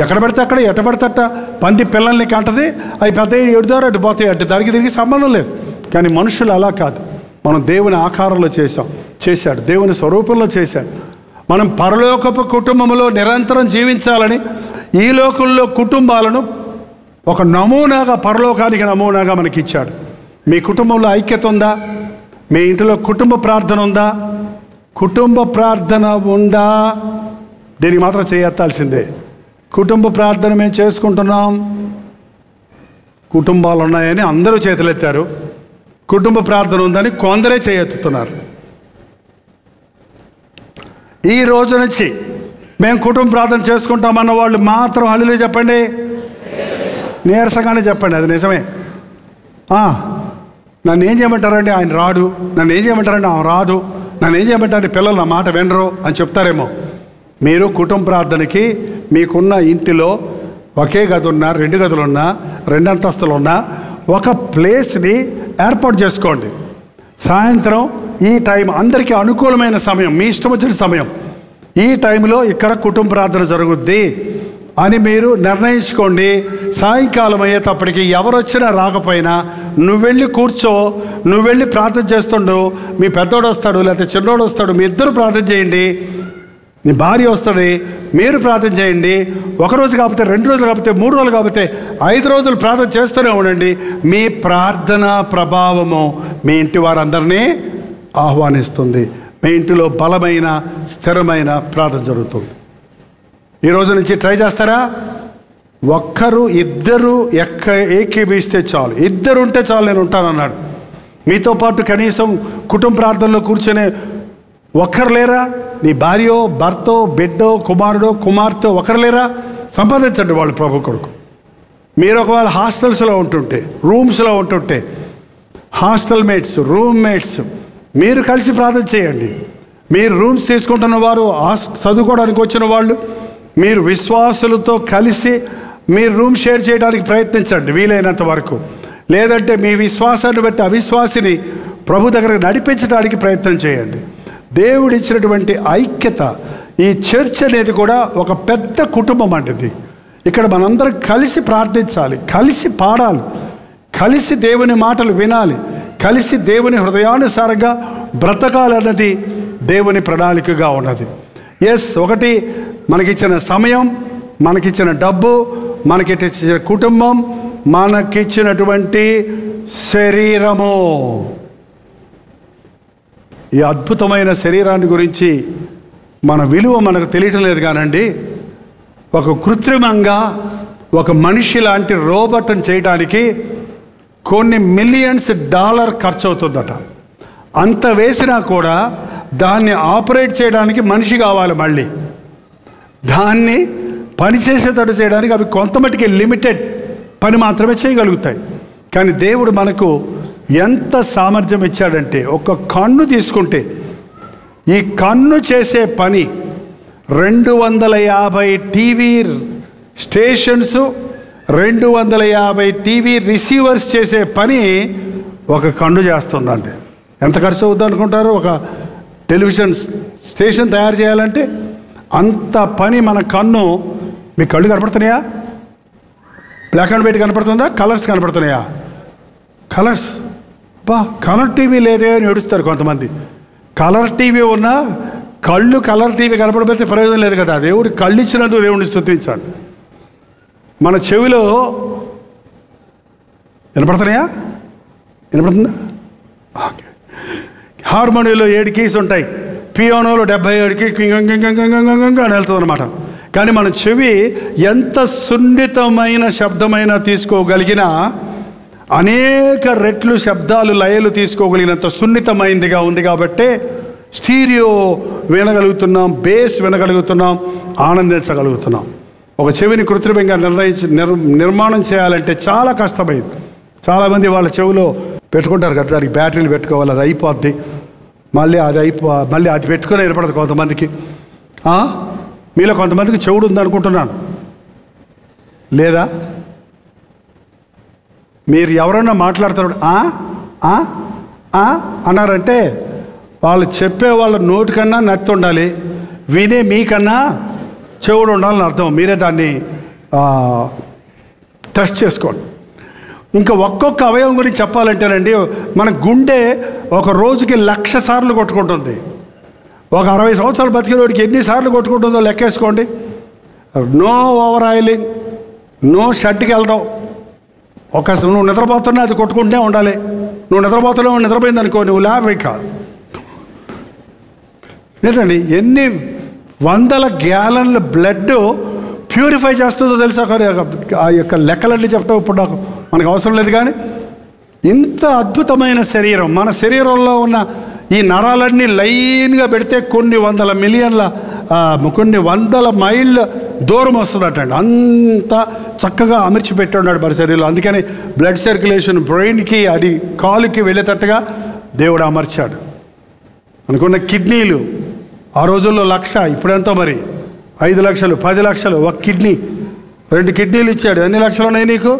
ఎక్కడ పడితే అక్కడ, ఎట్ట పడితే అట్ట పంది పిల్లల్ని కంటది, అవి పెద్ద ఎడుదారు అటు పోతాయి, అటు దానికి దీనికి సంబంధం లేదు. కానీ మనుషులు అలా కాదు. మనం దేవుని ఆకారంలో చేశాడు, దేవుని స్వరూపంలో చేశాడు. మనం పరలోకపు కుటుంబంలో నిరంతరం జీవించాలని ఈ లోకంలో కుటుంబాలను ఒక నమూనాగా, పరలోకానికి నమూనాగా మనకి ఇచ్చాడు. మీ కుటుంబంలో ఐక్యత ఉందా? మీ ఇంటిలో కుటుంబ ప్రార్థన ఉందా? కుటుంబ ప్రార్థన ఉందా? దీనికి మాత్రం చేయెత్తాల్సిందే. కుటుంబ ప్రార్థన మేము చేసుకుంటున్నాం. కుటుంబాలు ఉన్నాయని అందరూ చేతులెత్తారు, కుటుంబ ప్రార్థన ఉందని కొందరే చేయెత్తుతున్నారు. ఈ రోజు నుంచి మేము కుటుంబ ప్రార్థన చేసుకుంటామన్న వాళ్ళు మాత్రం హల్లెలూయా చెప్పండి, నీరసంగానే చెప్పండి. అది నిజమే. నన్ను ఏం చేయమంటారండి, ఆయన రాడు. నన్ను ఏం చేయమంటారండి, ఆమె రాదు. నన్ను ఏం చేయమంటారండి, పిల్లలు నా మాట వినరు అని చెప్తారేమో. మీరు కుటుంబ ప్రార్థనకి మీకున్న ఇంటిలో ఒకే గది ఉన్నా, 2 గదులున్నా, 2 అంతస్తులున్నా ఒక ప్లేస్ని ఏర్పాటు చేసుకోండి. సాయంత్రం ఈ టైం అందరికీ అనుకూలమైన సమయం, మీ ఇష్టం వచ్చిన సమయం, ఈ టైంలో ఇక్కడ కుటుంబ ప్రార్థన జరుగుద్ది అని మీరు నిర్ణయించుకోండి. సాయంకాలం అయ్యేటప్పటికి ఎవరు వచ్చినా రాకపోయినా నువ్వు వెళ్ళి కూర్చో, నువ్వు వెళ్ళి ప్రార్థన చేస్తుండు. మీ పెద్దోడు వస్తాడు, లేకపోతే చిన్నోడు వస్తాడు, మీ ఇద్దరు ప్రార్థన చేయండి. నీ భార్య వస్తుంది, మీరు ప్రార్థన చేయండి. 1 రోజు కాకపోతే, 2 రోజులు కాకపోతే, 3 రోజులు కాకపోతే 5 రోజులు ప్రార్థన చేస్తూనే ఉండండి. మీ ప్రార్థన ప్రభావము మీ ఇంటి వారందరినీ ఆహ్వానిస్తుంది. మీ ఇంటిలో బలమైన స్థిరమైన ప్రార్థన జరుగుతుంది. ఈ రోజు నుంచి ట్రై చేస్తారా? ఒక్కరు ఇద్దరు ఏకీభవిస్తే చాలు, ఇద్దరు ఉంటే చాలు, నేను ఉంటానన్నాడు. మీతో పాటు కనీసం కుటుంబ ప్రార్థనలో కూర్చొని ఒక్కరు లేరా? నీ భార్యో, భర్తో, బిడ్డో, కుమారుడో, కుమార్తె ఒకరు లేరా? సంపాదించండి వాళ్ళు ప్రభు కొరకు. మీరు ఒకవేళ హాస్టల్స్లో ఉంటుంటే, రూమ్స్లో ఉంటుంటే, హాస్టల్ మేట్స్, రూమ్ మేట్స్ మీరు కలిసి ప్రార్థన చేయండి. మీరు రూమ్స్ తీసుకుంటున్న వారు, చదువుకోవడానికి వచ్చిన వాళ్ళు, మీరు విశ్వాసులతో కలిసి మీరు రూమ్ షేర్ చేయడానికి ప్రయత్నించండి వీలైనంత వరకు. లేదంటే మీ విశ్వాసాన్ని బట్టి అవిశ్వాసిని ప్రభు దగ్గరకు నడిపించడానికి ప్రయత్నం చేయండి. దేవుడిచ్చినటువంటి ఐక్యత, ఈ చర్చ్ అనేది కూడా ఒక పెద్ద కుటుంబం అంటది. ఇక్కడ మనందరం కలిసి ప్రార్థించాలి, కలిసి పాడాలి, కలిసి దేవుని మాటలు వినాలి, కలిసి దేవుని హృదయానుసారంగా బ్రతకాలన్నది దేవుని ప్రణాళికగా ఉన్నది. ఒకటి మనకిచ్చిన సమయం, మనకిచ్చిన డబ్బు, మనకిచ్చిన కుటుంబం, మనకిచ్చినటువంటి శరీరము. ఈ అద్భుతమైన శరీరాన్ని గురించి మన విలువ మనకు తెలియటం లేదు కానండి. ఒక కృత్రిమంగా ఒక మనిషి లాంటి రోబోట్ని చేయడానికి కొన్ని మిలియన్స్ డాలర్ ఖర్చు అవుతుందట. అంత వేసినా కూడా దాన్ని ఆపరేట్ చేయడానికి మనిషి కావాలి. మళ్ళీ దాన్ని పనిచేసేటట్టు చేయడానికి అవి కొంతమట్టుకి లిమిటెడ్ పని మాత్రమే చేయగలుగుతాయి. కానీ దేవుడు మనకు ఎంత సామర్థ్యం ఇచ్చాడంటే, ఒక కన్ను తీసుకుంటే ఈ కన్ను చేసే పని 250 టీవీ స్టేషన్స్, 250 టీవీ రిసీవర్స్ చేసే పని ఒక కన్ను చేస్తుందండి. ఎంత ఖర్చు అవుతుంది అనుకుంటారు? ఒక టెలివిజన్ స్టేషన్ తయారు చేయాలంటే అంత పని మన కన్ను. మీ కళ్ళు కనపడుతున్నాయా? బ్లాక్ అండ్ వైట్ కనపడుతుందా? కలర్స్ కనపడుతున్నాయా? కలర్స్. కలర్ టీవీ లేదే అని ఏడుస్తారు కొంతమంది. కలర్ టీవీ ఉన్నా కళ్ళు కలర్ టీవీ కనపడిపోతే ప్రయోజనం లేదు కదా. దేవుడు కళ్ళు ఇచ్చినందుకు దేవుడిని స్తుతించాలి. మన చెవిలో వినపడుతున్నాయా? వినపడుతుందా? ఓకే. హార్మోనియంలో 7 కీస్ ఉంటాయి, పియానోలో 77 అని వెళ్తుంది అనమాట. కానీ మన చెవి ఎంత సున్నితమైన శబ్దమైనా తీసుకోగలిగిన, అనేక రెట్లు శబ్దాలు లయలు తీసుకోగలిగినంత సున్నితమైందిగా ఉంది. కాబట్టి స్టీరియో వినగలుగుతున్నాం, బేస్ వినగలుగుతున్నాం, ఆనందించగలుగుతున్నాం. ఒక చెవిని కృత్రిమంగా నిర్మాణం చేయాలంటే చాలా కష్టమైంది. చాలామంది వాళ్ళ చెవిలో పెట్టుకుంటారు కదా, దానికి బ్యాటరీలు పెట్టుకోవాలి, అది అయిపోద్ది, మళ్ళీ అది పెట్టుకుని ఏర్పడదు కొంతమందికి. మీలో కొంతమందికి చెవుడు ఉందనుకుంటున్నాను. లేదా మీరు ఎవరన్నా మాట్లాడతారు అన్నారంటే వాళ్ళు చెప్పే వాళ్ళ నోటికన్నా నత్తి ఉండాలి, వినే మీకన్నా చెవుడు ఉండాలని అర్థం. మీరే దాన్ని టెస్ట్ చేసుకోండి. ఇంకా ఒక్కొక్క అవయవం గురించి చెప్పాలంటేనండి, మన గుండె ఒక రోజుకి 1,00,000 సార్లు కొట్టుకుంటుంది. ఒక 60 సంవత్సరాలు బతికినోడికి ఎన్నిసార్లు కొట్టుకుంటుందో లెక్కేసుకోండి. నో ఓవర్ ఆయిలింగ్, నో షర్ట్కి వెళ్దాం. నువ్వు నిద్రపోతున్నా అది కొట్టుకుంటూనే ఉండాలి. నువ్వు నిద్రపోతున్నావు, నిద్రపోయింది అనుకో, నువ్వు లాభం కాదు. ఏంటండి ఎన్ని 100 గ్యాలన్ల బ్లడ్ ప్యూరిఫై చేస్తుందో తెలుసా? ఆ యొక్క లెక్కలన్నీ చెప్తాం ఇప్పుడు, నాకు మనకు అవసరం లేదు. కానీ ఇంత అద్భుతమైన శరీరం, మన శరీరంలో ఉన్న ఈ నరాలన్నీ లైన్గా పెడితే కొన్ని 100 మిలియన్ల కొన్ని 100 మైళ్ళ దూరం వస్తుందటండి. అంత చక్కగా అమర్చిపెట్టున్నాడు మన శరీరంలో. అందుకని బ్లడ్ సర్క్యులేషన్ బ్రెయిన్కి, అది కాలుకి వెళ్ళేటట్టుగా దేవుడు అమర్చాడు. అనుకున్న కిడ్నీలు ఆ రోజుల్లో 1,00,000, ఇప్పుడెంతో మరి 5 లక్షలు, 10 లక్షలు ఒక కిడ్నీ. 2 కిడ్నీలు ఇచ్చాడు. ఎన్ని లక్షలు ఉన్నాయి నీకు?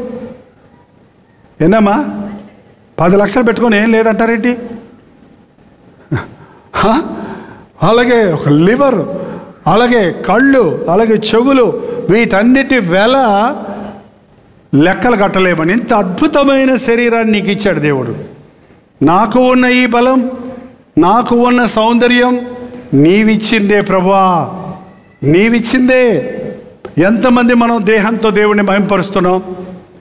ఎన్నమ్మా? 10 లక్షలు పెట్టుకొని ఏం లేదంటారేంటి? అలాగే ఒక లివర్, అలాగే కళ్ళు, అలాగే చెవులు, వీటన్నిటి వెల లెక్కలు కట్టలేమని ఇంత అద్భుతమైన శరీరాన్ని నీకు ఇచ్చాడు దేవుడు. నాకు ఉన్న ఈ బలం, నాకు ఉన్న సౌందర్యం నీవిచ్చిందే ప్రభువా, నీవిచ్చిందే. ఎంతమంది మనం దేహంతో దేవుణ్ణి మహింపరుస్తున్నాం?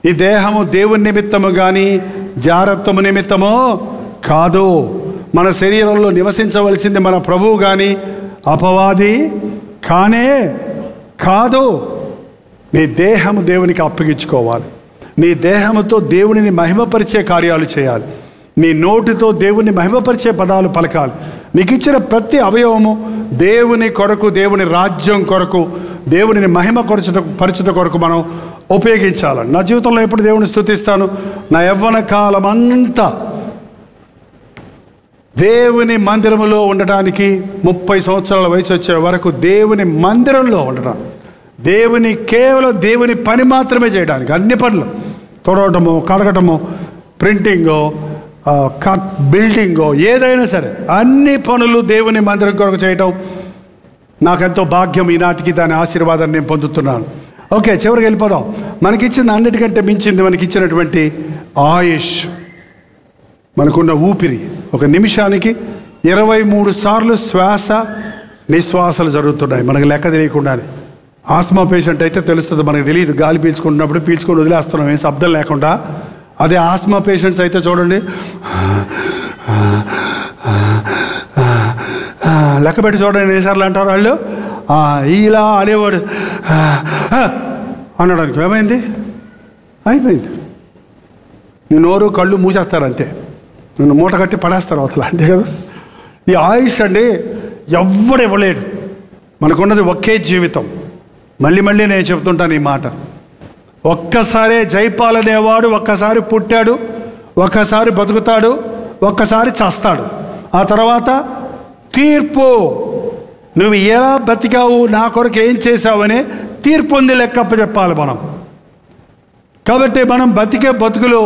ఈ దేహము దేవుని నిమిత్తము కానీ జారత్వము నిమిత్తమో కాదు. మన శరీరంలో నివసించవలసింది మన ప్రభువు కానీ అపవాది కానే కాదు. నీ దేహము దేవునికి అప్పగించుకోవాలి. నీ దేహముతో దేవునిని మహిమపరిచే కార్యాలు చేయాలి. నీ నోటితో దేవుని మహిమపరిచే పదాలు పలకాలి. నీకు ఇచ్చిన ప్రతి అవయవము దేవుని కొరకు, దేవుని రాజ్యం కొరకు, దేవునిని మహిమ పరచుట కొరకు మనం ఉపయోగించాలి. నా జీవితంలో ఎప్పుడు దేవుని స్తుతిస్తాను? నా యవ్వన కాలం అంతా దేవుని మందిరంలో ఉండటానికి, 30 సంవత్సరాల వయసు వచ్చే వరకు దేవుని మందిరంలో ఉండటం, కేవలం దేవుని పని మాత్రమే చేయడానికి, అన్ని పనులు, తొడవటము, కడగటము, ప్రింటింగో, బిల్డింగో, ఏదైనా సరే అన్ని పనులు దేవుని మందిరం కొరకు చేయటం నాకెంతో భాగ్యం. ఈనాటికి దాని ఆశీర్వాదాన్ని నేను పొందుతున్నాను. ఓకే, చివరికి వెళ్ళిపోదాం. మనకిచ్చింది అన్నిటికంటే మించింది మనకిచ్చినటువంటి ఆయుష్, మనకున్న ఊపిరి. ఒక నిమిషానికి 23 సార్లు శ్వాస నిశ్వాసాలు జరుగుతున్నాయి మనకు లెక్క తెలియకుండానే. ఆస్మా పేషెంట్ అయితే తెలుస్తుంది, మనకు తెలియదు. గాలి పీల్చుకుంటున్నప్పుడు పీల్చుకొని వదిలేస్తున్నాం ఏం శబ్దం లేకుండా. అదే ఆస్మా పేషెంట్స్ అయితే చూడండి, లెక్క పెట్టి చూడండి ఎన్నిసార్లు అంటారు వాళ్ళు. ఇలా అనేవాడు అనడానికి ఏమైంది? అయిపోయింది. నీ నోరు కళ్ళు మూసేస్తారు అంతే, నిన్ను మూట కట్టి పడేస్తారు అవతల, అంతే కదా. ఈ ఆయుష్ అండి ఎవ్వడు ఇవ్వలేడు. మనకున్నది ఒకే జీవితం. మళ్ళీ మళ్ళీ నేను చెప్తుంటాను ఈ మాట. ఒక్కసారే జైపాల్ అనేవాడు ఒక్కసారి పుట్టాడు, ఒక్కసారి బతుకుతాడు, ఒక్కసారి చస్తాడు. ఆ తర్వాత తీర్పు. నువ్వు ఎలా బతికావు, నా కొరకు ఏం చేశావని తీర్పు ఉంది, లెక్కప్ప చెప్పాలి మనం. కాబట్టి మనం బతికే బతుకులో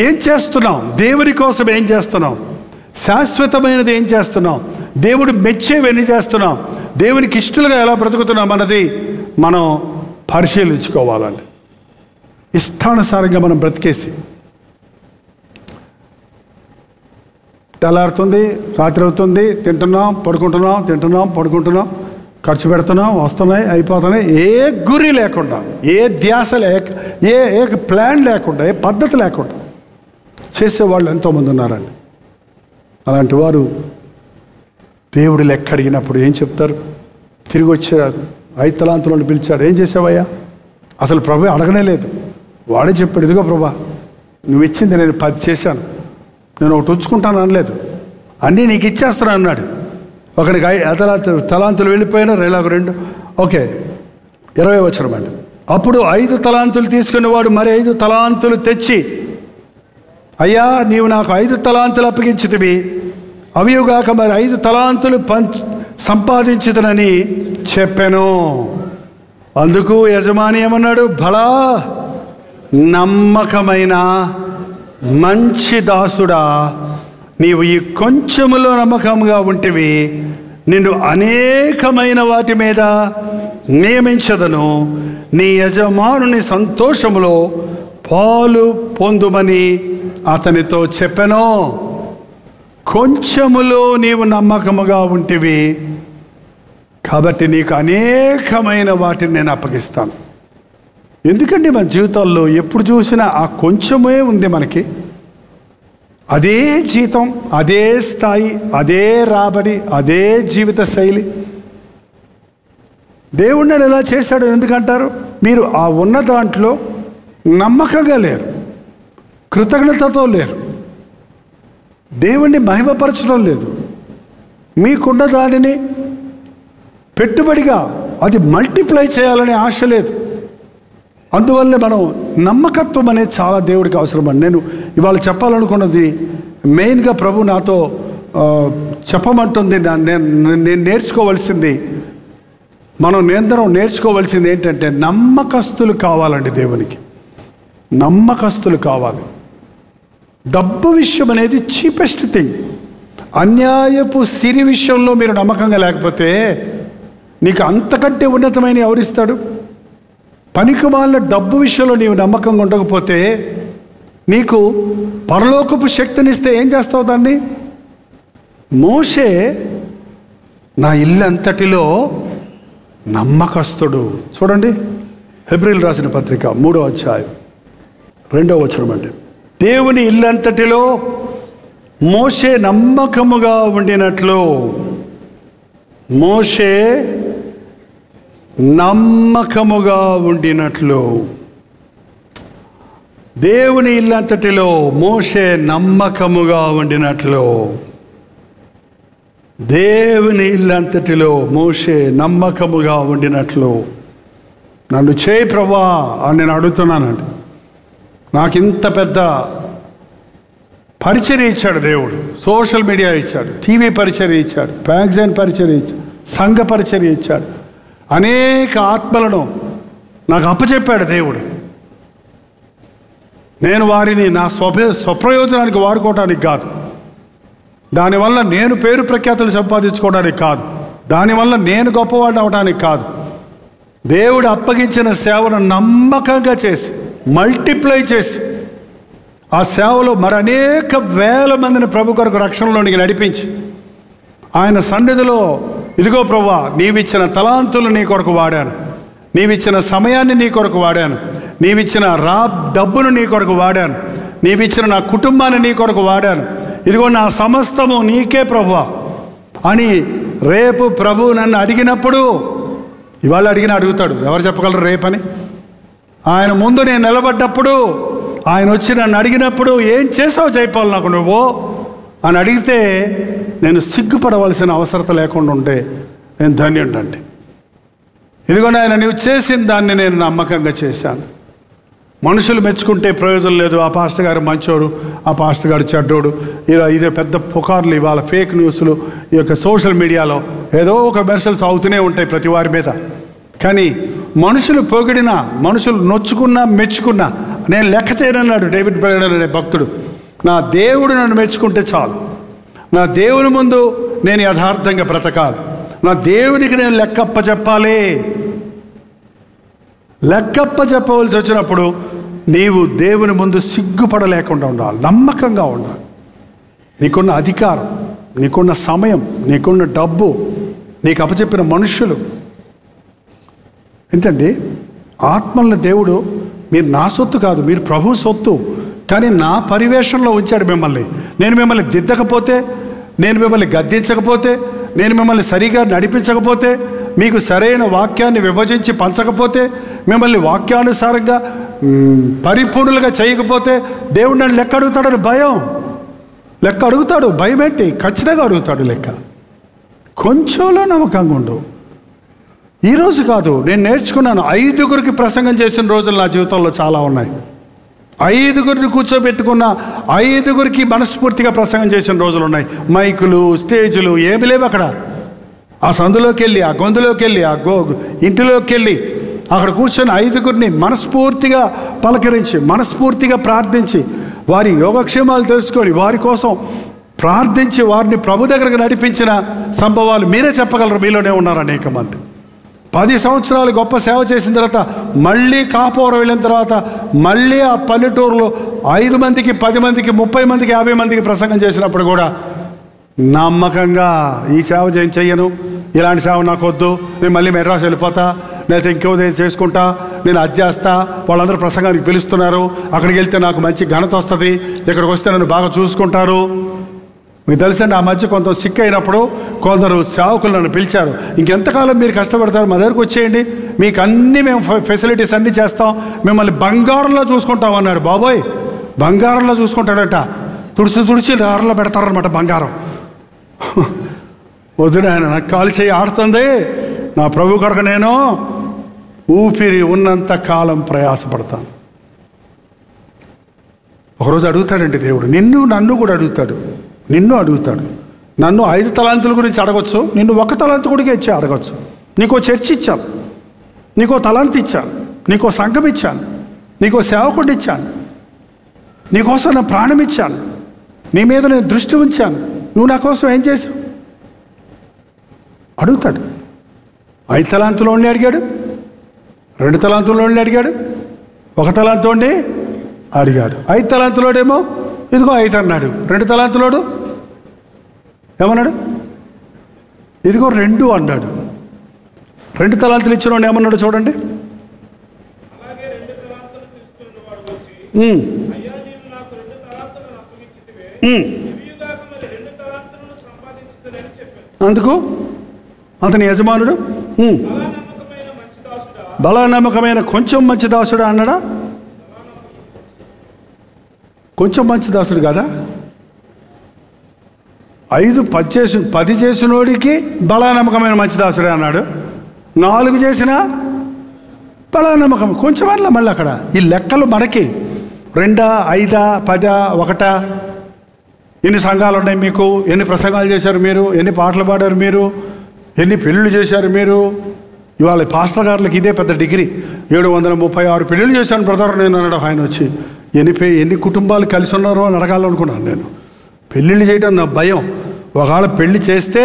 ఏం చేస్తున్నాం, దేవుని కోసం ఏం చేస్తున్నాం, శాశ్వతమైనది ఏం చేస్తున్నాం, దేవుడు మెచ్చేవి ఎన్ని చేస్తున్నాం, దేవునికి ఇష్టలుగా ఎలా బ్రతుకుతున్నాం అన్నది మనం పరిశీలించుకోవాలండి. ఇష్టానుసారంగా మనం బ్రతికేసి తెల్లారుతుంది, రాత్రి అవుతుంది, తింటున్నాం పడుకుంటున్నాం, ఖర్చు పెడుతున్నాం, వస్తున్నాయి, అయిపోతున్నాయి, ఏ గురి లేకుండా, ఏ ధ్యాస ఏ ప్లాన్ లేకుండా, ఏ పద్ధతి లేకుండా చేసేవాళ్ళు ఎంతోమంది ఉన్నారండి. అలాంటి వారు దేవుడు లెక్క అడిగినప్పుడు ఏం చెప్తారు? తిరిగి వచ్చారు, 5 తలాంతులను పిలిచాడు. ఏం చేసావయ్యా? అసలు ప్రభు అడగనే లేదు, వాడే చెప్పాడు, ఇదిగో ప్రభా నువ్వు ఇచ్చింది నేను 10 చేశాను, నేను ఒకటి ఉంచుకుంటాను అనలేదు, అన్నీ నీకు ఇచ్చేస్తాను అన్నాడు. ఒకరికి 5 తలాంతులు వెళ్ళిపోయినా 2 ఓకే 20 వచనం. అప్పుడు 5 తలాంతులు తీసుకునేవాడు మరి 5 తలాంతులు తెచ్చి, అయ్యా నీవు నాకు 5 తలాంతులు అప్పగించితివి, అవియుగాక మరి 5 తలాంతులు సంపాదించుదనని చెప్పాను. అందుకు యజమాని ఏమన్నాడు? భలా నమ్మకమైన మంచి దాసుడా, నీవు ఈ కొంచెములో నమ్మకంగా ఉంటివి, నిన్ను అనేకమైన వాటి మీద నియమించదను, నీ యజమానుని సంతోషములో పాలు పొందుమని అతనితో చెప్పెను. కొంచెములో నీవు నమ్మకముగా ఉంటివి కాబట్టి నీకు అనేకమైన వాటిని నేను అప్పగిస్తాను. ఎందుకంటే మన జీవితాల్లో ఎప్పుడు చూసినా ఆ కొంచెమే ఉంది మనకి, అదే జీతం, అదే స్థాయి, అదే రాబడి, అదే జీవిత శైలి. దేవుడు నన్ను ఎలా చేశాడు ఎందుకంటారు? మీరు ఆ ఉన్న దాంట్లో నమ్మకంగా లేరు, కృతజ్ఞతతో లేరు, దేవుణ్ణి మహిమపరచడం లేదు, మీకున్న దానిని పెట్టుబడిగా అది మల్టిప్లై చేయాలనే ఆశ లేదు. అందువల్లే మనం నమ్మకత్వం అనేది చాలా దేవుడికి అవసరం అండి. నేను ఇవాళ చెప్పాలనుకున్నది మెయిన్గా ప్రభు నాతో చెప్పమంటుంది, నేను నేర్చుకోవాల్సింది, మనం నిరంతరం నేర్చుకోవాల్సింది ఏంటంటే నమ్మకస్తులు కావాలండి. దేవునికి నమ్మకస్తులు కావాలి. డబ్బు విషయం అనేది చీపెస్ట్ థింగ్. అన్యాయపు సిరి విషయంలో మీరు నమ్మకంగా లేకపోతే నీకు అంతకంటే ఉన్నతమైన ఎవరిస్తాడు? పనికిమాలిన డబ్బు విషయంలో నీవు నమ్మకంగా ఉండకపోతే నీకు పరలోకపు శక్తినిస్తే ఏం చేస్తావు దాన్ని? మోషే నా ఇల్లంతటిలో నమ్మకస్తుడు. చూడండి హెబ్రీయులకు రాసిన పత్రిక 3వ అధ్యాయం 2వ వచనం. అంటే దేవుని ఇల్లంతటిలో మోషే నమ్మకముగా ఉండినట్లు, మోషే నమ్మకముగా ఉండినట్లు, దేవుని ఇల్లంతటిలో మోషే నమ్మకముగా ఉండినట్లు, దేవుని ఇల్లంతటిలో మోషే నమ్మకముగా ఉండినట్లు. నన్ను చేయి ప్రభా అని నేను అడుగుతున్నానండి. నాకు ఇంత పెద్ద పరిచర్య ఇచ్చాడు దేవుడు, సోషల్ మీడియా ఇచ్చాడు, టీవీ పరిచర్య ఇచ్చాడు, మ్యాగజైన్ పరిచర్య ఇచ్చాడు, సంఘ పరిచర్య ఇచ్చాడు, అనేక ఆత్మలను నాకు అప్పచెప్పాడు దేవుడు. నేను వారిని నా స్వప్రయోజనానికి వాడుకోవడానికి కాదు, దానివల్ల నేను పేరు ప్రఖ్యాతులు సంపాదించుకోవడానికి కాదు, దానివల్ల నేను గొప్పవాడిని అవడానికి కాదు. దేవుడు అప్పగించిన సేవను నమ్మకంగా చేసి మల్టిప్లై చేసి ఆ సేవలో మరి అనేక వేల మందిని ప్రభు కొరకు రక్షణలోనికి నడిపించి ఆయన సన్నిధిలో ఇదిగో ప్రభువా నీవిచ్చిన తలాంతులు నీ కొరకు వాడాను, నీవిచ్చిన సమయాన్ని నీ కొరకు వాడాను, నీవిచ్చిన డబ్బును నీ కొరకు వాడాను, నీవిచ్చిన నా కుటుంబాన్ని నీ కొరకు వాడాను, ఇదిగో నా సమస్తము నీకే ప్రభువా అని రేపు ప్రభు నన్ను అడిగినప్పుడు, ఇవాళ అడుగుతాడు, ఎవరు చెప్పగలరు రేపని? ఆయన ముందు నేను నిలబడ్డప్పుడు, ఆయన వచ్చి నన్ను అడిగినప్పుడు ఏం చేసావు జైపాల్ నాకు నువ్వు అని అడిగితే నేను సిగ్గుపడవలసిన అవసరత లేకుండా ఉంటే నేను ధన్యుడండి. ఇదిగో ఆయన నువ్వు చేసిన దాన్ని నేను నమ్మకంగా చేశాను, మనుషులు మెచ్చుకుంటే ప్రయోజనం లేదు. ఆ పాస్టర్ గారు మంచోడు, ఆ పాస్టర్ గారు చెడ్డోడు, ఇలా ఇదే పెద్ద పుకార్లు, ఇవాళ ఫేక్ న్యూస్లు, ఈ యొక్క సోషల్ మీడియాలో ఏదో ఒక మెర్సల్స్ అవుతూనే ఉంటాయి ప్రతి వారి మీద. కానీ మనుషులు పొగిడినా, మనుషులు నొచ్చుకున్నా మెచ్చుకున్నా నేను లెక్క చేయనన్నాడు డేవిడ్ బ్రైడర్ అనే భక్తుడు. నా దేవుడు నన్ను మెచ్చుకుంటే చాలు, నా దేవుని ముందు నేను యథార్థంగా బ్రతకాలి, నా దేవుడికి నేను లెక్కప్ప చెప్పాలి. లెక్కప్ప చెప్పవలసి వచ్చినప్పుడు నీవు దేవుని ముందు సిగ్గుపడలేకుండా ఉండాలి, నమ్మకంగా ఉండాలి. నీకున్న అధికారం, నీకున్న సమయం, నీకున్న డబ్బు, నీకు అప్పచెప్పిన మనుషులు ఏంటండి, ఆత్మల దేవుడు మీరు నా సొత్తు కాదు, మీరు ప్రభు సొత్తు. కానీ నా పరివేషంలో ఉంచాడు మిమ్మల్ని. నేను మిమ్మల్ని దిద్దకపోతే, నేను మిమ్మల్ని గద్దించకపోతే, నేను మిమ్మల్ని సరిగా నడిపించకపోతే, మీకు సరైన వాక్యాన్ని విభజించి పంచకపోతే, మిమ్మల్ని వాక్యానుసారంగా పరిపూర్ణులుగా చేయకపోతే దేవుడు నన్ను లెక్క అడుగుతాడని భయం. లెక్క అడుగుతాడు, భయం ఏంటి? ఖచ్చితంగా అడుగుతాడు లెక్క. కొంచెంలో నమ్మకంగా ఉండు. ఈరోజు కాదు, నేను నేర్చుకున్నాను. 5గురికి ప్రసంగం చేసిన రోజులు నా జీవితంలో చాలా ఉన్నాయి. 5గురిని కూర్చోబెట్టుకున్న 5గురికి మనస్ఫూర్తిగా ప్రసంగం చేసిన రోజులు ఉన్నాయి. మైకులు, స్టేజులు ఏమి లేవు అక్కడ. ఆ సందులోకి వెళ్ళి, ఆ గొంతులోకి వెళ్ళి, ఆ ఇంటిలోకి వెళ్ళి అక్కడ కూర్చొని 5గురిని మనస్ఫూర్తిగా పలకరించి, మనస్ఫూర్తిగా ప్రార్థించి, వారి యోగక్షేమాలు తెలుసుకొని, వారి కోసం ప్రార్థించి వారిని ప్రభు దగ్గరకు నడిపించిన సంభవాలు మీరే చెప్పగలరు. మీలోనే ఉన్నారు అనేక మంది. 10 సంవత్సరాలు గొప్ప సేవ చేసిన తర్వాత మళ్ళీ కాపురం వెళ్ళిన తర్వాత మళ్ళీ ఆ పల్లెటూరులో 5 మందికి, 10 మందికి, 30 మందికి, 50 మందికి ప్రసంగం చేసినప్పుడు కూడా నమ్మకంగా ఈ సేవ చెయ్యను, ఇలాంటి సేవ నాకు వద్దు, నేను మళ్ళీ మెడ్రాస్ వెళ్ళిపోతా, లేకపోతే ఇంకోదేం చేసుకుంటా, నేను అది చేస్తా, వాళ్ళందరూ ప్రసంగానికి పిలుస్తున్నారు, అక్కడికి వెళ్తే నాకు మంచి ఘనత వస్తుంది, ఇక్కడికి వస్తే నన్ను బాగా చూసుకుంటారు. మీకు తెలుసండి, ఆ మధ్య కొంత సిక్ అయినప్పుడు కొందరు సేవకులు నన్ను పిలిచారు. ఇంకెంతకాలం మీరు కష్టపడతారు, మా దగ్గరకు వచ్చేయండి, మీకు అన్నీ మేము ఫెసిలిటీస్ అన్నీ చేస్తాం, మిమ్మల్ని బంగారంలో చూసుకుంటాం అన్నాడు. బాబోయ్, బంగారంలో చూసుకుంటాడట. తుడిచి దారిలో పెడతారనమాట బంగారం. వద్దు నాయన, నాకు కాలు చేయి ఆడుతుంది, నా ప్రభు కొరకు నేను ఊపిరి ఉన్నంత కాలం ప్రయాసపడతాను. ఒకరోజు అడుగుతాడండి దేవుడు, నన్ను కూడా అడుగుతాడు. నిన్ను అడుగుతాడు. నన్ను 5 తలాంతుల గురించి అడగచ్చు, నిన్ను 1 తలాంతు కూడా ఇచ్చి అడగచ్చు. నీకో చర్చ్ ఇచ్చాను, నీకో తలాంతు ఇచ్చాను, నీకో సంఘం ఇచ్చాను, నీకో సేవకుడిని ఇచ్చాను, నీకోసం నా ప్రాణం ఇచ్చాను, నీ మీద నేను దృష్టి ఉంచాను, నువ్వు నా కోసం ఏం చేశావు అడుగుతాడు. 5 తలాంతులోని అడిగాడు, 2 తలాంతులోని అడిగాడు, 1 తలాంతోండి అడిగాడు. 5 తలాంతులోడేమో ఇదిగో 5 అన్నాడు. 2 తలాంతులోడు ఏమన్నాడు? ఇదిగో 2 అన్నాడు. 2 తలాంతులు ఇచ్చిన వాడు ఏమన్నాడు చూడండి. అందుకు అతని యజమానుడు బలా నమ్మకమైన కొంచెం మంచి దాసుడు అన్నాడా? కొంచెం మంచి దాసుడు కదా. 10 చేసినోడికి బలా నమ్మకమైన మంచి దాసుడే అన్నాడు. 4 చేసినా బలా నమ్మకం కొంచెం అట్లా. మళ్ళీ అక్కడ ఈ లెక్కలు మనకి 2, 5, 10, 1. ఎన్ని సంఘాలు ఉన్నాయి మీకు? ఎన్ని ప్రసంగాలు చేశారు మీరు? ఎన్ని పాటలు పాడారు మీరు? ఎన్ని పెళ్ళిళ్ళు చేశారు మీరు? ఇవాళ పాస్టర్ గారులకు ఇదే పెద్ద డిగ్రీ. 736 పెళ్ళిళ్ళు చేశాను బ్రదర్ నేను అన్నాడు ఆయన వచ్చి. ఎన్ని కుటుంబాలు కలిసి ఉన్నారో అని అడగాలనుకున్నాను నేను. పెళ్ళిళ్ళు చేయడం నా భయం. ఒకవేళ పెళ్లి చేస్తే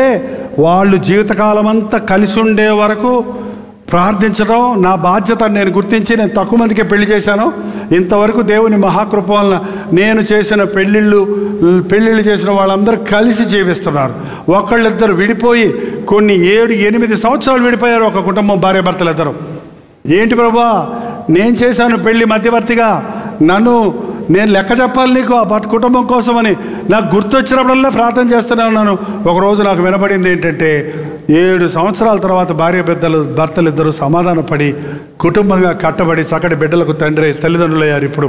వాళ్ళు జీవితకాలం అంతా కలిసి ఉండే వరకు ప్రార్థించడం నా బాధ్యత నేను గుర్తించి నేను తక్కువ మందికే పెళ్లి చేశాను. ఇంతవరకు దేవుని మహాకృప వలన నేను చేసిన పెళ్ళిళ్ళు చేసిన వాళ్ళందరూ కలిసి జీవిస్తున్నారు. ఒకళ్ళిద్దరు విడిపోయి కొన్ని 7-8 సంవత్సరాలు విడిపోయారు ఒక కుటుంబం, భార్యాభర్తలు ఇద్దరు. ఏంటి ప్రభా నేను చేశాను పెళ్ళి మధ్యవర్తిగా, నేను లెక్క చెప్పాలి నీకు ఆ కుటుంబం కోసమని నాకు గుర్తొచ్చినప్పుడల్లా ప్రార్థన చేస్తూనే ఉన్నాను. ఒకరోజు నాకు వినపడింది ఏంటంటే 7 సంవత్సరాల తర్వాత భర్తలు ఇద్దరు సమాధానపడి కుటుంబంగా కట్టబడి చక్కటి బిడ్డలకు తల్లిదండ్రులు అయ్యారు. ఇప్పుడు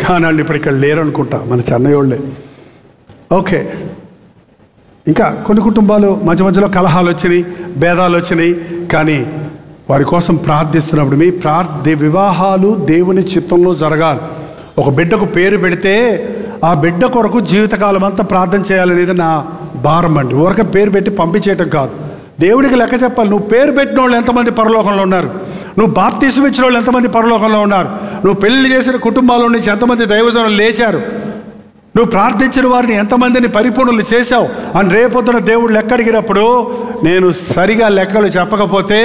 కానీ వాళ్ళు ఇప్పుడు ఇక్కడ లేరు అనుకుంటా, మన చెన్నయ్యోళ్ళే. ఓకే, ఇంకా కొన్ని కుటుంబాలు మధ్య మధ్యలో కలహాలు వచ్చినాయి, భేదాలు వచ్చినాయి. కానీ వారి కోసం ప్రార్థిస్తున్నప్పుడు మీ వివాహాలు దేవుని చిత్తంలో జరగాలి. ఒక బిడ్డకు పేరు పెడితే ఆ బిడ్డ కొరకు జీవితకాలం అంతా ప్రార్థన చేయాలనేది నా భారం అండి. ఊరక పేరు పెట్టి పంపించేయటం కాదు. దేవుడికి లెక్క చెప్పాలి. నువ్వు పేరు పెట్టిన వాళ్ళు ఎంతమంది పరలోకంలో ఉన్నారు, నువ్వు బాప్తీసం ఇచ్చిన వాళ్ళు ఎంతమంది పరలోకంలో ఉన్నారు, నువ్వు పెళ్లి చేసిన కుటుంబాల నుంచి ఎంతమంది దైవజనులు లేచారు, నువ్వు ప్రార్థించిన వారిని ఎంతమందిని పరిపూర్ణులు చేశావు అని రేపొద్దున దేవుడు లెక్క అడిగినప్పుడు నేను సరిగా లెక్కలు చెప్పకపోతే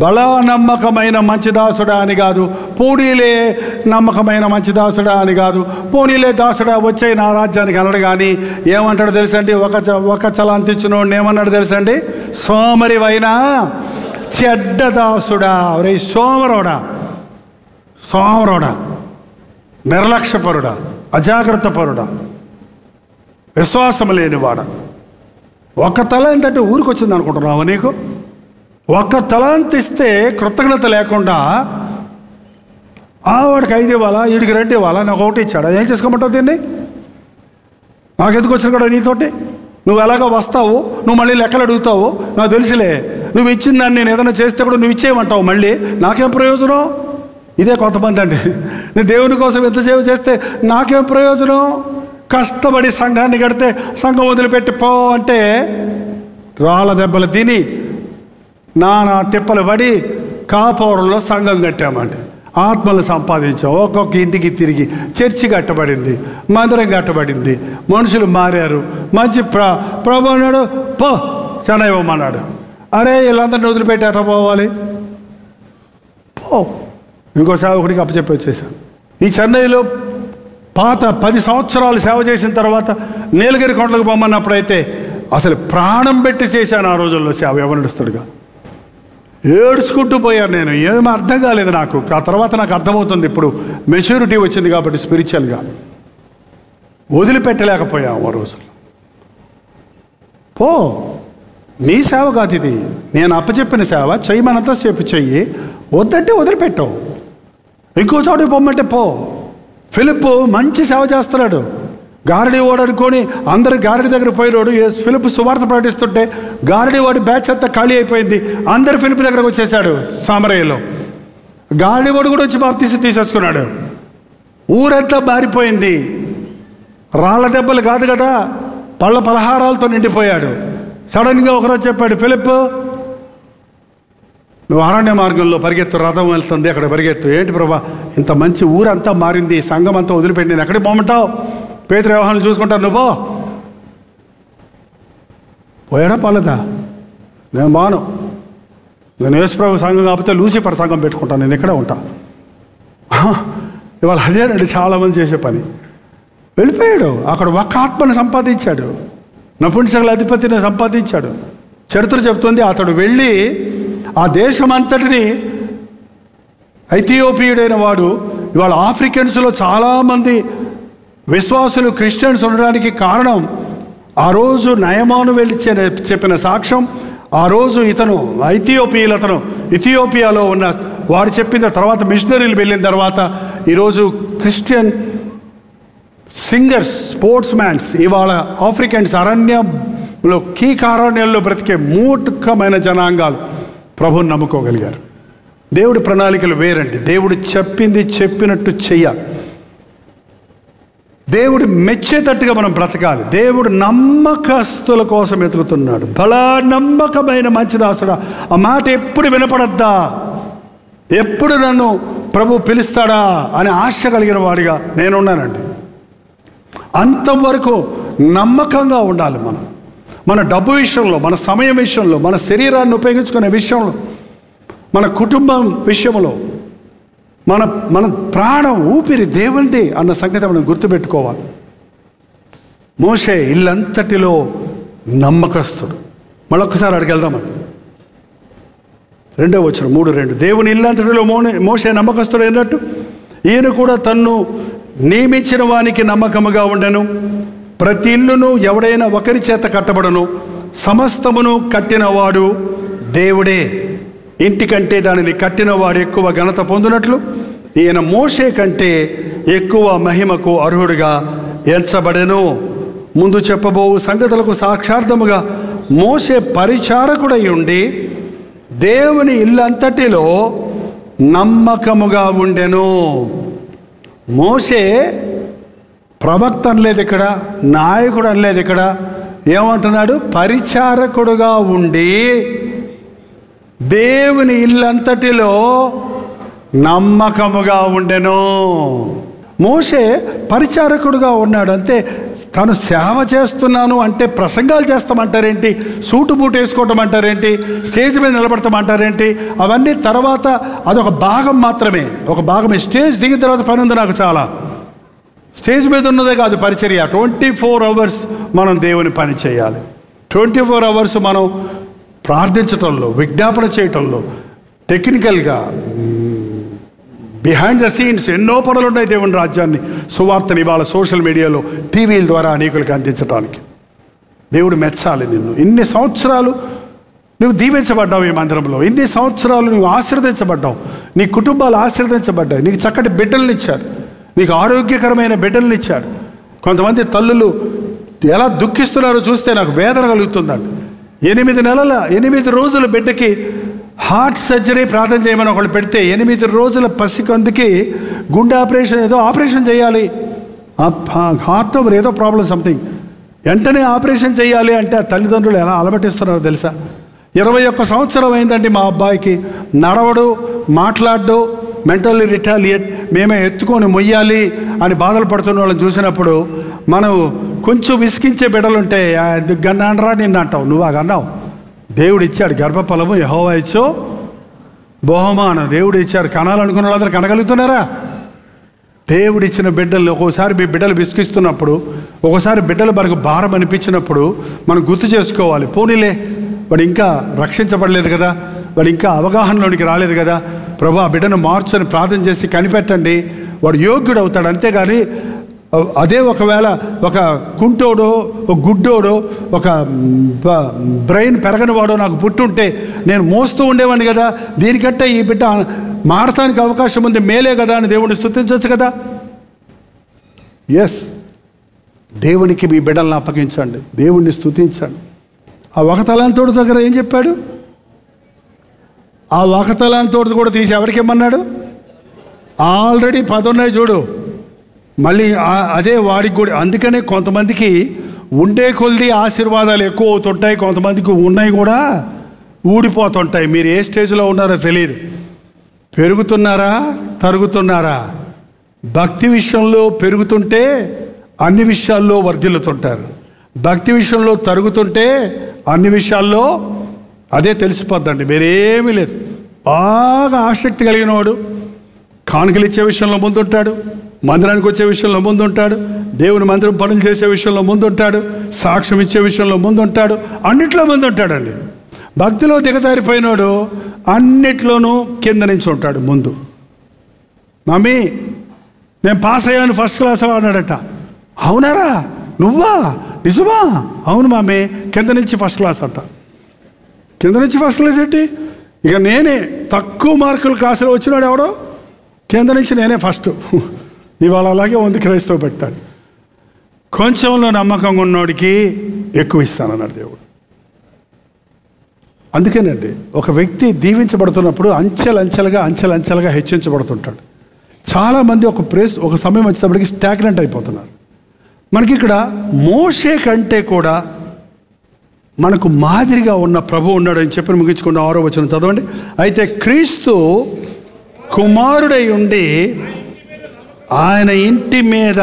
బలా నమ్మకమైన మంచి దాసుడా అని కాదు, పోనీలే నమ్మకమైన మంచి దాసుడా అని కాదు, పోనీలే దాసుడా వచ్చే నా రాజ్యానికి అనడు. కానీ ఏమంటాడు తెలుసండి, ఒక చలాంతి ఇచ్చినోడిని ఏమన్నాడు తెలుసండి, సోమరివైనా చెడ్డ దాసుడా, ఒరే సోమరోడా, నిర్లక్ష్యపరుడా, అజాగ్రత్త పరుడా, విశ్వాసం లేనివాడా. ఒక తలాంతి అంటే ఊరికి వచ్చింది అనుకుంటున్నావా? నీకు ఒక తలాంతి ఇస్తే కృతజ్ఞత లేకుండా వాడికి 5 ఇవ్వాలా, వీడికి 2 ఇవ్వాలా, నాకు 1 ఇచ్చాడా, ఏం చేసుకోమంటావు దీన్ని? నాకు ఎందుకు వచ్చిన కూడా నీతోటి? నువ్వు ఎలాగో వస్తావు, నువ్వు మళ్ళీ లెక్కలు అడుగుతావు, నాకు తెలుసులే. నువ్వు ఇచ్చిన దాన్ని నేను ఏదైనా చేస్తే కూడా నువ్వు ఇచ్చేయమంటావు, మళ్ళీ నాకేం ప్రయోజనం? ఇదే కొంతమంది అండి, నేను దేవుని కోసం ఎంత సేవ చేస్తే నాకేం ప్రయోజనం? కష్టపడి సంఘాన్ని కడితే సంఘం వదిలిపెట్టి పో అంటే రాళ్ళ దెబ్బలు తిని నానా తిప్పలు పడి కాపురంలో సంఘం కట్టామండి, ఆత్మలు సంపాదించాం. ఒక్కొక్క ఇంటికి తిరిగి చర్చి కట్టబడింది, మందిరం కట్టబడింది, మనుషులు మారారు. మంచి ప్రభు అన్నాడు, పో చెన్నై ఇవ్వమన్నాడు. అరే వీళ్ళందరినీ వదిలిపెట్టి ఎట్లా పోవాలి? పో. ఇంకో సేవకుడికి అప్పచెప్పి వచ్చేసాను. ఈ చెన్నైలో పాత 10 సంవత్సరాలు సేవ చేసిన తర్వాత నీలగిరి కొండలకు పొమ్మన్నప్పుడైతే అసలు ప్రాణం పెట్టి చేశాను ఆ రోజుల్లో సేవ, యవనస్తుడిగా ఏడ్చుకుంటూ పోయాను. నేను ఏమీ అర్థం కాలేదు నాకు. ఆ తర్వాత నాకు అర్థమవుతుంది, ఇప్పుడు మెచ్యూరిటీ వచ్చింది కాబట్టి స్పిరిచువల్గా వదిలిపెట్టలేకపోయాము ఆ రోజుల్లో. పో, నీ సేవ కాదు ఇది, నేను అప్పచెప్పిన సేవ, చెయ్యమనంతా సేపు చెయ్యి, వద్దంటే వదిలిపెట్టావు. ఇంకో చోటుకి పొమ్మంటే పో. ఫిలిప్పు మంచి సేవ చేస్తున్నాడు, గారడీ వాడు అనుకొని అందరు గారడీ దగ్గర పోయినాడు. ఫిలిప్ సువార్త ప్రకటిస్తుంటే గారడీ వాడి బ్యాచ్ అంతా ఖాళీ అయిపోయింది, అందరు ఫిలిప్ దగ్గరకు వచ్చేసాడు. సామరయ్యలో గారడీ వాడు కూడా వచ్చి బాప్తీసం తీసేసుకున్నాడు. ఊరంతా మారిపోయింది. రాళ్ళ దెబ్బలు కాదు కదా, పళ్ళ పలహారాలతో నిండిపోయాడు. సడన్గా ఒకరోజు చెప్పాడు, ఫిలిప్ నువ్వు అరణ్య మార్గంలో పరిగెత్తు, రథం వెళ్తుంది అక్కడ పరిగెత్తు. ఏంటి ప్రభా, ఇంత మంచి ఊరంతా మారింది, సంఘం అంతా వదిలిపెట్టి నేను ఎక్కడికి పోమంటావు? పేతురు వ్యవహారాలు చూసుకుంటాను, నువ్వు పోయాడా? పోలేదా? నేను బాను, నేను యేసుప్రభు సంఘం కాకపోతే లూసిఫర్ సంఘం పెట్టుకుంటాను, నేను ఇక్కడే ఉంటా. ఇవాళ అదేనండి చాలామంది చేసే పని. వెళ్ళిపోయాడు, అక్కడ ఒక ఆత్మని సంపాదించాడు, నపుంసకుల అధిపతిని సంపాదించాడు. చరిత్ర చెబుతుంది అతడు వెళ్ళి ఆ దేశం అంతటిని, ఐథియోపియుడైన వాడు, ఇవాళ ఆఫ్రికన్స్లో చాలామంది విశ్వాసులు క్రిస్టియన్స్ ఉండడానికి కారణం ఆ రోజు నయమాను వెళ్ళి చెప్పిన సాక్ష్యం. ఆ రోజు ఇతను ఇథియోపియాలో ఉన్న వాడు చెప్పిన తర్వాత మిషనరీలు వెళ్ళిన తర్వాత ఈరోజు క్రిస్టియన్ సింగర్స్, స్పోర్ట్స్ మ్యాన్స్ ఇవాళ ఆఫ్రికన్స్ అరణ్యంలో కీకారణ్యంలో బ్రతికే మూర్ఖమైన జనాంగాలు ప్రభువుని నమ్ముకోగలిగారు. దేవుడి ప్రణాళికలు వేరండి. దేవుడు చెప్పింది చెప్పినట్టు చెయ్యాలి. దేవుడు మెచ్చేటట్టుగా మనం బ్రతకాలి. దేవుడు నమ్మకస్తుల కోసం ఎతుకుతున్నాడు. బలా నమ్మకమైన మంచిదాసుడా, ఆ మాట ఎప్పుడు వినపడద్దా, ఎప్పుడు నన్ను ప్రభు పిలుస్తాడా అని ఆశ కలిగిన వాడిగా నేనున్నానండి. అంతవరకు నమ్మకంగా ఉండాలి. మన డబ్బు విషయంలో, మన సమయం విషయంలో, మన శరీరాన్ని ఉపయోగించుకునే విషయంలో, మన కుటుంబం విషయంలో, మన ప్రాణం ఊపిరి దేవునిది అన్న సంగతి మనం గుర్తుపెట్టుకోవాలి. మోషే ఇల్లంతటిలో నమ్మకస్తుడు. మళ్ళొక్కసారి అడిగి వెళ్దామండి. 2వ వచనం 3:2 దేవుని ఇల్లంతటిలో మోషే నమ్మకస్తుడు అయినట్టు ఈయన కూడా తన్ను నియమించిన వానికి నమ్మకముగా ఉండను. ప్రతి ఇల్లును ఎవడైనా ఒకరి చేత కట్టబడను, సమస్తమును కట్టినవాడు దేవుడే. ఇంటికంటే దానిని కట్టినవాడు ఎక్కువ ఘనత పొందినట్లు ఈయన మోషే కంటే ఎక్కువ మహిమకు అర్హుడిగా ఎంచబడెను. ముందు చెప్పబోవు సంగతులకు సాక్షార్థముగా మోషే పరిచారకుడై ఉండి దేవుని ఇల్లంతటిలో నమ్మకముగా ఉండెను. మోషే ప్రవక్త అనలేదు ఇక్కడ, నాయకుడు అనలేదు ఇక్కడ. ఏమంటున్నాడు? పరిచారకుడుగా ఉండి దేవుని ఇల్లంతటిలో నమ్మకముగా ఉండెను. మోషే పరిచారకుడుగా ఉన్నాడు. అంతే. తను సేవ చేస్తున్నాను అంటే ప్రసంగాలు చేస్తామంటారేంటి, సూటు బూటు వేసుకోవటం అంటారేంటి, స్టేజ్ మీద నిలబడతామంటారేంటి, అవన్నీ తర్వాత. అదొక భాగం మాత్రమే, ఒక భాగమే. స్టేజ్ దిగిన తర్వాత పని ఉంది నాకు చాలా. స్టేజ్ మీద ఉన్నదే కాదు పరిచర్య. 24 hours మనం దేవుని పని చేయాలి. 24 hours మనం ప్రార్థించటంలో, విజ్ఞాపన చేయటంలో, టెక్నికల్గా బిహైండ్ ద సీన్స్ ఎన్నో పనులు ఉన్నాయి దేవుని రాజ్యాన్ని, సువార్తని ఇవాళ సోషల్ మీడియాలో, టీవీల ద్వారా అనేకులకు అందించడానికి. దేవుడు మెచ్చాలి నిన్ను. ఇన్ని సంవత్సరాలు నువ్వు దీవించబడ్డావు ఈ మందిరంలో, ఇన్ని సంవత్సరాలు నువ్వు ఆశీర్వదించబడ్డావు, నీ కుటుంబాలు ఆశీర్వదించబడ్డాయి, నీకు చక్కటి బిడ్డలను ఇచ్చాడు, నీకు ఆరోగ్యకరమైన బిడ్డలను ఇచ్చాడు. కొంతమంది తల్లులు ఎలా దుఃఖిస్తున్నారో చూస్తే నాకు వేదన కలుగుతుందంట. 8 రోజుల బిడ్డకి హార్ట్ సర్జరీ ప్రార్థన చేయమని ఒకళ్ళు పెడితే 8 రోజుల పసికందుకి గుండె ఆపరేషన్, ఏదో ఆపరేషన్ చేయాలి, హార్ట్ ఏదో ప్రాబ్లం సంథింగ్, వెంటనే ఆపరేషన్ చేయాలి అంటే ఆ తల్లిదండ్రులు ఎలా అలమటిస్తున్నారో తెలుసా? 21 సంవత్సరం అయిందండి మా అబ్బాయికి, నడవడు, మాట్లాడు, మెంటల్లీ రిటాలియేట్, మేమే ఎత్తుకొని మొయ్యాలి అని బాధలు పడుతున్న వాళ్ళని చూసినప్పుడు మనం కొంచెం విసిగించే బిడ్డలుంటే గన్నానరా నిన్ను అంటావు. నువ్వు అన్నావు. దేవుడు ఇచ్చాడు గర్భఫలము, యెహోవా ఇచ్చో బహుమానం. దేవుడు ఇచ్చాడు. కనాలనుకున్న వాళ్ళందరూ కనగలుగుతున్నారా? దేవుడిచ్చిన బిడ్డలు ఒక్కోసారి మీ బిడ్డలు విసిగిస్తున్నప్పుడు, ఒకసారి బిడ్డలు మనకు భారం అనిపించినప్పుడు మనం గుర్తు చేసుకోవాలి. పోనీలే, వాడు ఇంకా రక్షించబడలేదు కదా, వాడు ఇంకా అవగాహనలోనికి రాలేదు కదా, ప్రభు ఆ బిడ్డను మార్చని ప్రార్థన చేసి కనిపెట్టండి, వాడు యోగ్యుడు అవుతాడు. అంతేగాని అదే ఒకవేళ ఒక కుంటోడో, ఒక గుడ్డోడో, ఒక బ్రెయిన్ పెరగని వాడో నాకు పుట్టుంటే నేను మోస్తూ ఉండేవాడిని కదా, దీనికంటే ఈ బిడ్డ మారటానికి అవకాశం ఉంది, మేలే కదా అని దేవుడిని స్తుతించవచ్చు కదా. ఎస్, దేవునికి మీ బిడ్డలను అప్పగించండి, దేవుణ్ణి స్తుతించండి. ఆ ఒక తలాంతోడు దగ్గర ఏం చెప్పాడు? ఆ ఒక తలాంతోడు కూడా తీసి ఎవరికి ఇమ్మన్నాడు? ఆల్రెడీ 10 ఉన్నాయి చూడు, మళ్ళీ అదే వాడికి కూడా. అందుకనే కొంతమందికి ఉండే కొద్ది ఆశీర్వాదాలు ఎక్కువ అవుతుంటాయి, కొంతమందికి ఉన్నాయి కూడా ఊడిపోతుంటాయి. మీరు ఏ స్టేజ్లో ఉన్నారో తెలియదు. పెరుగుతున్నారా, తరుగుతున్నారా? భక్తి విషయంలో పెరుగుతుంటే అన్ని విషయాల్లో వర్ధిల్లుతుంటారు, భక్తి విషయంలో తరుగుతుంటే అన్ని విషయాల్లో అదే తెలిసిపోద్దండి. వేరేమీ లేదు. బాగా ఆసక్తి కలిగిన వాడు కానుకలు ఇచ్చే విషయంలో ముందుంటాడు, మందిరానికి వచ్చే విషయంలో ముందుంటాడు, దేవుని మందిరం పనులు చేసే విషయంలో ముందుంటాడు, సాక్ష్యం ఇచ్చే విషయంలో ముందుంటాడు, అన్నిట్లో ముందుంటాడండి. భక్తిలో దిగజారిపోయినాడు అన్నిట్లోనూ కింద నుంచి ఉంటాడు ముందు. మమ్మీ నేను పాస్ అయ్యాను, ఫస్ట్ క్లాస్ అన్నాడట. అవునారా, నువ్వా, నిజమా? అవును మమ్మీ, కింద నుంచి ఫస్ట్ క్లాస్ అంట. కింద నుంచి ఫస్ట్ క్లాస్ ఏంటి? ఇక నేనే తక్కువ మార్కులు క్లాసులో వచ్చినాడు ఎవడో, కింద నుంచి నేనే ఫస్ట్. ఇవాళ అలాగే ఉంది క్రైస్తవ పెడతాడు. కొంచెంలో నమ్మకంగా ఉన్నోడికి ఎక్కువ ఇస్తానన్నాడు దేవుడు. అందుకేనండి ఒక వ్యక్తి దీవించబడుతున్నప్పుడు అంచెలంచెలుగా హెచ్చించబడుతుంటాడు. చాలామంది ఒక సమయం వచ్చేటప్పటికి స్టాగ్నెంట్ అయిపోతున్నారు. మనకి ఇక్కడ మోషే కంటే కూడా మనకు మాదిరిగా ఉన్న ప్రభు ఉన్నాడు అని చెప్పి ముగించుకున్న 6వ వచనం చదవండి. అయితే క్రీస్తు కుమారుడై ఉండి ఆయన ఇంటి మీద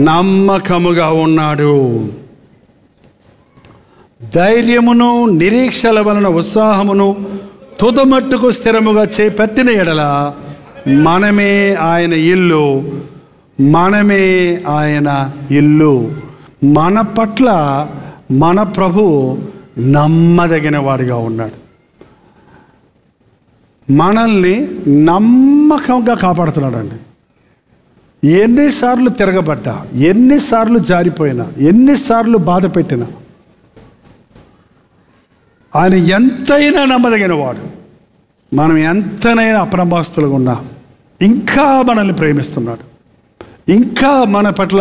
నమ్మకముగా ఉన్నాడు. ధైర్యమును నిరీక్షల వలన ఉత్సాహమును తుదమట్టుకు స్థిరముగా చేపట్టిన ఎడల మనమే ఆయన ఇల్లు, మనమే ఆయన ఇల్లు. మన పట్ల మన ప్రభు నమ్మదగిన వాడిగా ఉన్నాడు. మనల్ని నమ్మకంగా కాపాడుతున్నాడండి. ఎన్నిసార్లు తిరగబడ్డా, ఎన్నిసార్లు జారిపోయినా, ఎన్నిసార్లు బాధ పెట్టినా ఆయన ఎంతైనా నమ్మదగిన వాడు. మనం ఎంతనైనా అప్రమాస్తులుగా ఉన్నా ఇంకా మనల్ని ప్రేమిస్తున్నాడు, ఇంకా మన పట్ల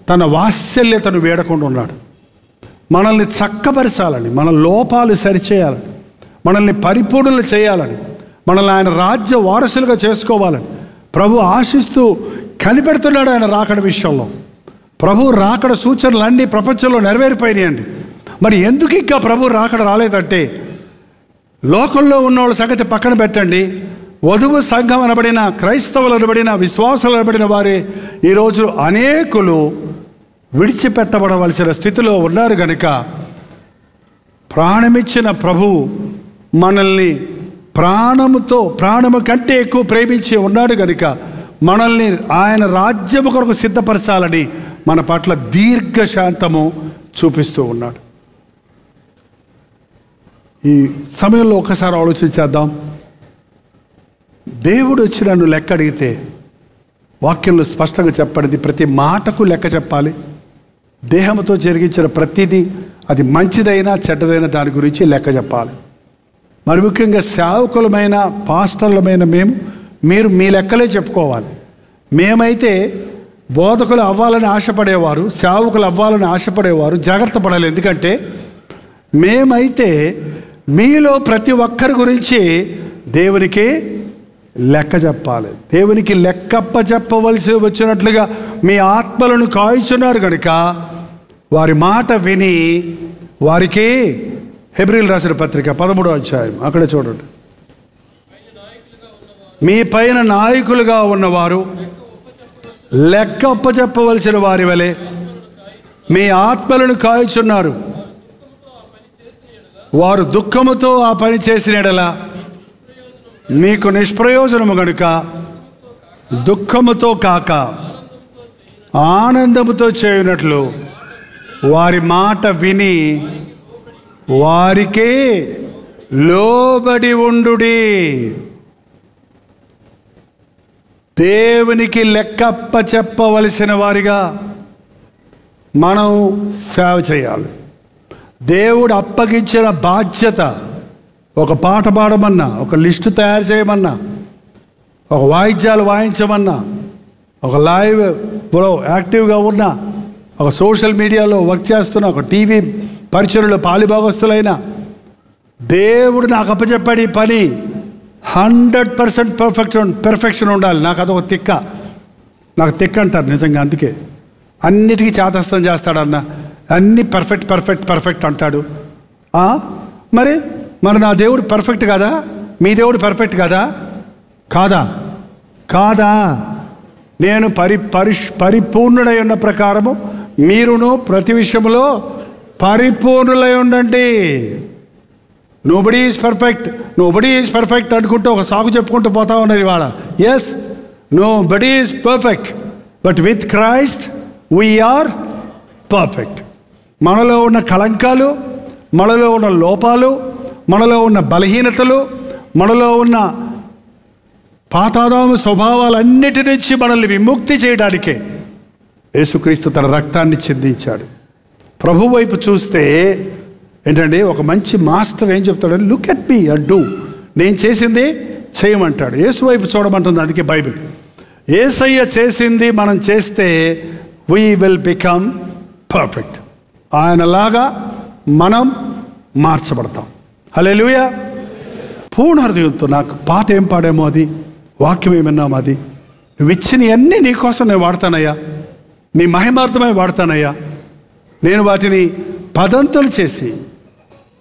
తన వాత్సల్యతను వేడకుండా ఉన్నాడు. మనల్ని చక్కపరచాలని, మన లోపాలు సరిచేయాలని, మనల్ని పరిపూర్ణలు చేయాలని, మనల్ని ఆయన రాజ్య వారసులుగా చేసుకోవాలని ప్రభు ఆశిస్తూ కనిపెడుతున్నాడు. ఆయన రాకడ విషయంలో ప్రభు రాకడ సూచనలు అన్నీ ప్రపంచంలో నెరవేరిపోయినాయండి. మరి ఎందుకు ఇంకా ప్రభు రాకడ రాలేదంటే, లోకంలో ఉన్నవాళ్ళ సంగతి పక్కన పెట్టండి, వధువు సంఘం అనబడిన, క్రైస్తవులు అనబడిన, విశ్వాసులు అనబడిన వారే ఈరోజు అనేకులు విడిచిపెట్టబడవలసిన స్థితిలో ఉన్నారు కనుక ప్రాణమిచ్చిన ప్రభువు మనల్ని ప్రాణము కంటే ఎక్కువ ప్రేమించి ఉన్నాడు కనుక మనల్ని ఆయన రాజ్యము కొరకు సిద్ధపరచాలని మన పట్ల దీర్ఘశాంతము చూపిస్తూ ఉన్నాడు. ఈ సమయంలో ఒకసారి ఆలోచించేద్దాం. దేవుడు వచ్చి నన్ను లెక్క అడిగితే, వాక్యంలో స్పష్టంగా చెప్పబడింది, ప్రతి మాటకు లెక్క చెప్పాలి. దేహంతో జరిగించిన ప్రతిదీ, అది మంచిదైనా చెడ్డదైనా దాని గురించి లెక్క చెప్పాలి. మరి ముఖ్యంగా సేవకులమైన, పాస్టర్లమైన మీరు మీ లెక్కలే చెప్పుకోవాలి. మేమైతే బోధకులు అవ్వాలని ఆశపడేవారు, సేవకులు అవ్వాలని ఆశపడేవారు జాగ్రత్త పడాలి. ఎందుకంటే మేమైతే మీలో ప్రతి ఒక్కరి గురించి దేవునికి లెక్క చెప్పాలి. దేవునికి లెక్కప్ప చెప్పవలసి వచ్చినట్లుగా మీ ఆత్మలను కాయిచున్నారు కనుక వారి మాట విని వారికి, హెబ్రీయులకు రాసిన పత్రిక 13వ అధ్యాయం అక్కడ చూడండి, మీ పైన నాయకులుగా ఉన్నవారు లెక్క అప్పచెప్పవలసిన వారి వలె మీ ఆత్మలను కాయుచున్నారు. వారు దుఃఖముతో ఆ పని చేసిన యెడల మీకు నిష్ప్రయోజనము గనుక దుఃఖముతో కాక ఆనందముతో చేయునట్లు వారి మాట విని వారికే లోబడి ఉండుడి. దేవునికి లెక్కప్ప చెప్పవలసిన వారిగా మనం సేవ చేయాలి. దేవుడు అప్పగించిన బాధ్యత, ఒక పాట పాడమన్నా, ఒక లిస్టు తయారు చేయమన్నా, ఒక వాయిద్యాలు వాయించమన్నా, ఒక లైవ్లో యాక్టివ్గా ఉన్నా, ఒక సోషల్ మీడియాలో వర్క్ చేస్తున్న, ఒక టీవీ పరిచయలో పాలిభాగస్తులైనా, దేవుడు నాకు అప్పచెప్పాడు ఈ పని 100% పెర్ఫెక్షన్ ఉండాలి. నాకు అదొక తిక్క, నాకు తిక్క అంటారు నిజంగా. అందుకే అన్నిటికీ చేతస్థం చేస్తాడన్న, అన్నీ పర్ఫెక్ట్ అంటాడు. మరి నా దేవుడు పర్ఫెక్ట్ కాదా? మీ దేవుడు పర్ఫెక్ట్ కాదా? కాదా? నేను పరిపూర్ణుడై ఉన్న ప్రకారము మీరును ప్రతి విషయంలో పరిపూర్ణులై ఉండండి. నోబడీ ఈజ్ పర్ఫెక్ట్ అనుకుంటూ ఒక సాగు చెప్పుకుంటూ పోతా ఉన్నారు ఇవాళ. Yes, nobody is perfect, but with Christ we are perfect. మనలో ఉన్న కళంకాలు, మనలో ఉన్న లోపాలు, మనలో ఉన్న బలహీనతలు, మనలో ఉన్న పాతాదాము స్వభావాలన్నిటి నుంచి మనల్ని విముక్తి చేయడానికే యేసుక్రీస్తు తన రక్తాన్ని చిందించాడు. ప్రభు వైపు చూస్తే ఏంటంటే, ఒక మంచి మాస్టర్ ఏం చెప్తాడు, look at me and do, నేను చేసింది చేయమంటాడు. యేసు వైపు చూడమంటుంది అందుకే బైబిల్. యేసయ్య చేసింది మనం చేస్తే వీ విల్ బికమ్ పర్ఫెక్ట్. ఆయనలాగా మనం మార్చబడతాం. హల్లెలూయా. పూర్ణ హృదయంతో, నాకు పాట ఏం పాడేమో అది, వాక్యం ఏమన్నామో అది, నువ్వు ఇచ్చినవన్నీ నీకోసం నేను వాడతానయ్యా, నీ మహిమార్థమై వాడతానయ్యా. నేను వాటిని పదంతులు చేసి,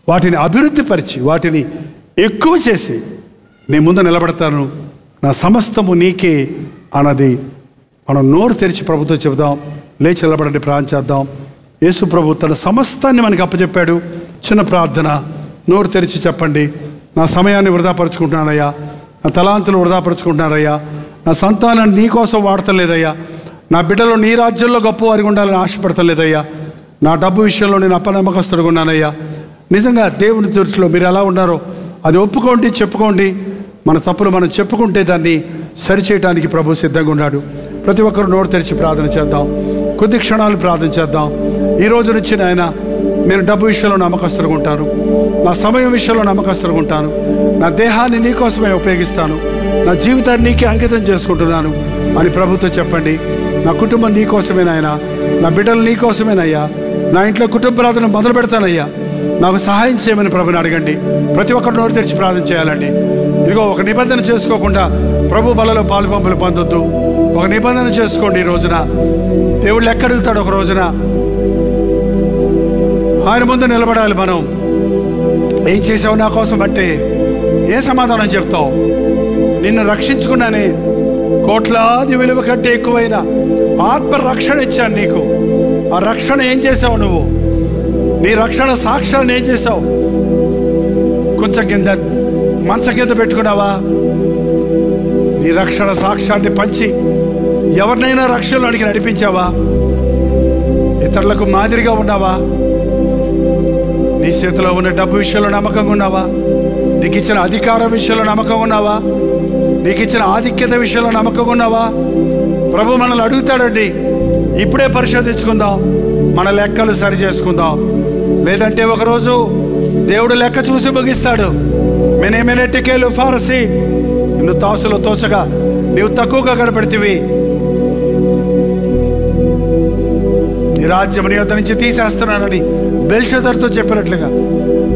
వాటిని అభివృద్ధిపరిచి, వాటిని ఎక్కువ చేసి నీ ముందు నిలబడతాను. నా సమస్తము నీకే అన్నది మనం నోరు తెరిచి ప్రభుతో చెబుదాం. లేచి నిలబడండి, ప్రార్థన చేద్దాం. యేసు ప్రభు తన సమస్తాన్ని మనకి అప్పచెప్పాడు. చిన్న ప్రార్థన, నోరు తెరిచి చెప్పండి. నా సమయాన్ని వృధాపరుచుకుంటున్నానయ్యా, నా తలాంతులు వృధాపరుచుకుంటున్నారయ్యా, నా సంతానాన్ని నీ కోసం వాడతలేదయ్యా, నా బిడ్డలు నీ రాజ్యంలో గొప్పవారిగా ఉండాలని ఆశపడతలేదయ్యా, నా డబ్బు విషయంలో నేను అపనమ్మకస్తుడుగా ఉన్నానయ్యా. నిజంగా దేవుని దృష్టిలో మీరు ఎలా ఉన్నారో అది ఒప్పుకోండి, చెప్పుకోండి. మన తప్పులు మనం చెప్పుకుంటే దాన్ని సరిచేయడానికి ప్రభు సిద్ధంగా ఉన్నాడు. ప్రతి ఒక్కరు నోరు తెరిచి ప్రార్థన చేద్దాం. కొద్ది క్షణాలు ప్రార్థన చేద్దాం. ఈ రోజు నుంచి నాయన, నేను డబ్బు విషయంలో నమ్మకస్తులుగా ఉంటాను, నా సమయం విషయంలో నమ్మకస్తులుగా ఉంటాను, నా దేహాన్ని నీకోసమే ఉపయోగిస్తాను, నా జీవితాన్ని నీకే అంకితం చేసుకుంటున్నాను అని ప్రభుతో చెప్పండి. నా కుటుంబం నీ కోసమేనాయన, నా బిడ్డలు నీ కోసమేనయ్యా, నా ఇంట్లో కుటుంబ ప్రార్థన మొదలు పెడతానయ్యా, నాకు సహాయం చేయమని ప్రభుని అడగండి. ప్రతి ఒక్కరు నోరు తెరిచి ప్రార్థన చేయాలండి. ఇదిగో ఒక నిబంధన చేసుకోకుండా ప్రభు బలలో పాలు పంపులు పొందొద్దు. ఒక నిబంధన చేసుకోండి. ఈ రోజున దేవుడు లెక్క అడుగుతాడు. ఒక రోజున ఆయన ముందు నిలబడాలి. మనం ఏం చేసావు నా కోసం అంటే ఏ సమాధానం చెప్తావు? నిన్ను రక్షించుకున్నానే, కోట్లాది విలువ కంటే ఎక్కువైన ఆత్మ రక్షణ ఇచ్చాను నీకు. ఆ రక్షణ ఏం చేసావు నువ్వు? నీ రక్షణ సాక్ష్యాన్ని ఏం చేసావు? కొంచెం కింద మంచం కింద పెట్టుకున్నావా? నీ రక్షణ సాక్ష్యాన్ని పంచి ఎవరినైనా రక్షణలోనికి నడిపించావా? ఇతరులకు మాదిరిగా ఉన్నావా? నీ చేతిలో ఉన్న డబ్బు విషయంలో నమ్మకంగా ఉన్నావా? నీకు ఇచ్చిన అధికారం విషయంలో నమ్మకంగా ఉన్నావా? నీకు ఇచ్చిన ఆధిక్యత విషయంలో నమ్మకంగా ఉన్నావా? ప్రభు మనల్ని అడుగుతాడండి. ఇప్పుడే పరిశోధించుకుందాం, మన లెక్కలు సరి చేసుకుందాం. లేదంటే ఒకరోజు దేవుడు లెక్క చూసి ముగిస్తాడు. మెనేమెనెటికేలు ఫారసి, నిన్ను తాసులో తోచగా నీవు తక్కువగా కనపడితివి, నీ రాజ్యం నీ వద్ద నుంచి తీసేస్తున్నానని బెల్షదర్తో చెప్పినట్లుగా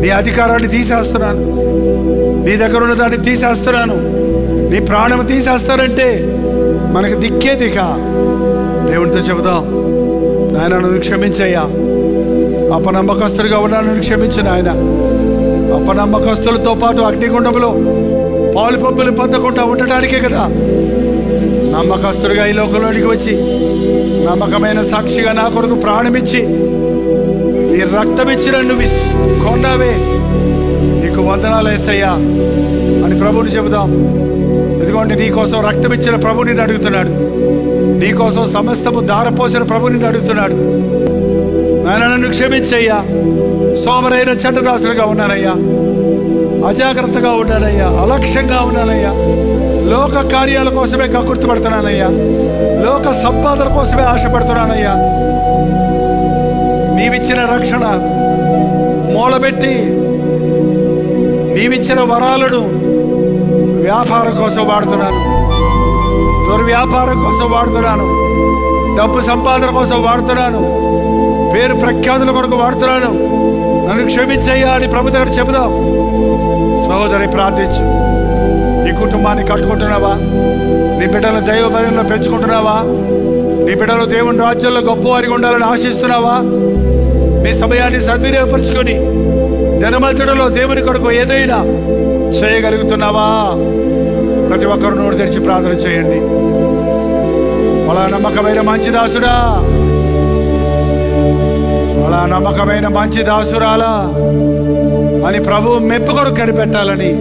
నీ అధికారాన్ని తీసేస్తున్నాను, నీ దగ్గర ఉన్న దాన్ని తీసేస్తున్నాను, నీ ప్రాణం తీసేస్తానంటే మనకు దిక్కే దిక. దేవునితో చెబుదాం, నాయన నన్ను క్షమించయ్యా, అపనమ్మకస్తుడిగా ఉన్నాను, క్షమించు నాయన. అపనమ్మకస్తులతో పాటు అగ్నిగుండంలో పాలు పంపులు పొందకుండా ఉండటానికే కదా నమ్మకస్తుడిగా ఈ లోకంలోనికి వచ్చి నమ్మకమైన సాక్షిగా నా కొరకు ప్రాణమిచ్చి నీ రక్తమిచ్చి నన్ను కొన్నావే, నీకు వందనాలు యేసయ్యా అని ప్రభువుని చెబుదాం. ఎందుకంటే నీ కోసం రక్తం ఇచ్చిన ప్రభు నిన్ను అడుగుతున్నాడు. నీ కోసం సమస్తము దారపోసిన ప్రభు నిన్ను అడుగుతున్నాడు. నాయన నన్ను క్షమించయ్యా, సోమరైన చెడ్డదాసులుగా ఉన్నానయ్యా, అజాగ్రత్తగా ఉన్నానయ్యా, అలక్ష్యంగా ఉన్నానయ్యా, లోక కార్యాల కోసమే కక్కుర్తిపడుతున్నానయ్యా, లోక సంపాదన కోసమే ఆశపడుతున్నానయ్యా. నీవిచ్చిన రక్షణ మూలబెట్టి నీవిచ్చిన వరాలను వ్యాపారం కోసం వాడుతున్నాను, దుర్వ్యాపారం కోసం వాడుతున్నాను, డబ్బు సంపాదన కోసం వాడుతున్నాను, పేరు ప్రఖ్యాతుల కొరకు వాడుతున్నాను. నన్ను క్షమించయ్యా అని ప్రభు దగ్గర చెబుదాం. సహోదరి ప్రార్థించు. నీ కుటుంబాన్ని కట్టుకుంటున్నావా? నీ బిడ్డలు దైవ భయంలో పెంచుకుంటున్నావా? నీ బిడ్డలు దేవుని రాజ్యంలో గొప్పవారిగా ఉండాలని ఆశిస్తున్నావా? నీ సమయాన్ని సద్వినియోగపరుచుకొని దినమంతటిలో దేవుని కొరకు ఏదైనా చేయగలుగుతున్నావా? ప్రతి ఒక్కరు నోరు తెరిచి ప్రార్థన చేయండి. అలా నమ్మకమైన మంచి దాసుడా, అలా నమ్మకమైన మంచి దాసురాలా అని ప్రభువు మెప్పు కొరకు కనిపెట్టాలని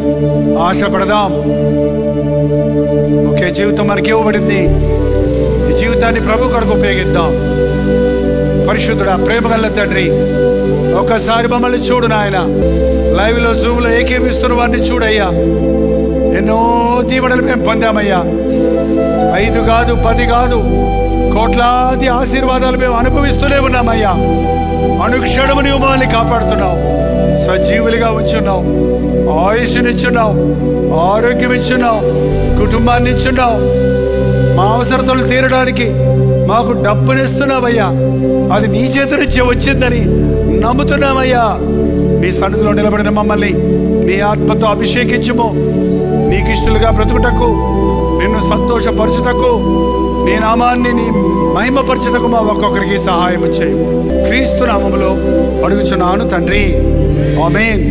ఆశపడదాం. ఒకే జీవితం మనకి ఇవ్వబడింది. ఈ జీవితాన్ని ప్రభు కొరకు ఉపయోగిద్దాం. పరిశుద్ధుడా, ప్రేమగల తండ్రి, ఒక్కసారి మమ్మల్ని చూడు నాయన. లైవ్లో జూమ్లో ఏకీపిస్తున్న వారిని చూడయ్యా. ఎన్నో దీవెనలు మేము పొందామయ్యా. 5 కాదు 10 కాదు, కోట్లాది ఆశీర్వాదాలు మేము అనుభవిస్తూనే ఉన్నామయ్యా. అనుక్షణము నీవు మమ్మల్ని కాపాడుతున్నావు, సజీవులుగా ఉంచున్నావు, ఆయుష్నిచ్చున్నావు, ఆరోగ్యం ఇచ్చున్నావు, కుటుంబాన్ని ఇచ్చున్నావు. మా అవసరతలు తీరడానికి మాకు డబ్బునిస్తున్నావయ్యా. అది నీ చేతి నుంచి వచ్చిందని నమ్ముతున్నామయ్యా. నీ సన్నిధిలో నిలబడిన మమ్మల్ని నీ ఆత్మతో అభిషేకించుము. నీకు ఇష్టలుగా బ్రతుకుటకు, నిన్ను సంతోషపరచుటకు, నీ నామాన్ని నీ మహిమపరచుటకు మా ఒక్కొక్కరికి సహాయం చేయము. క్రీస్తు నామములో అడుగుచున్నాను తండ్రి, ఆమేన్.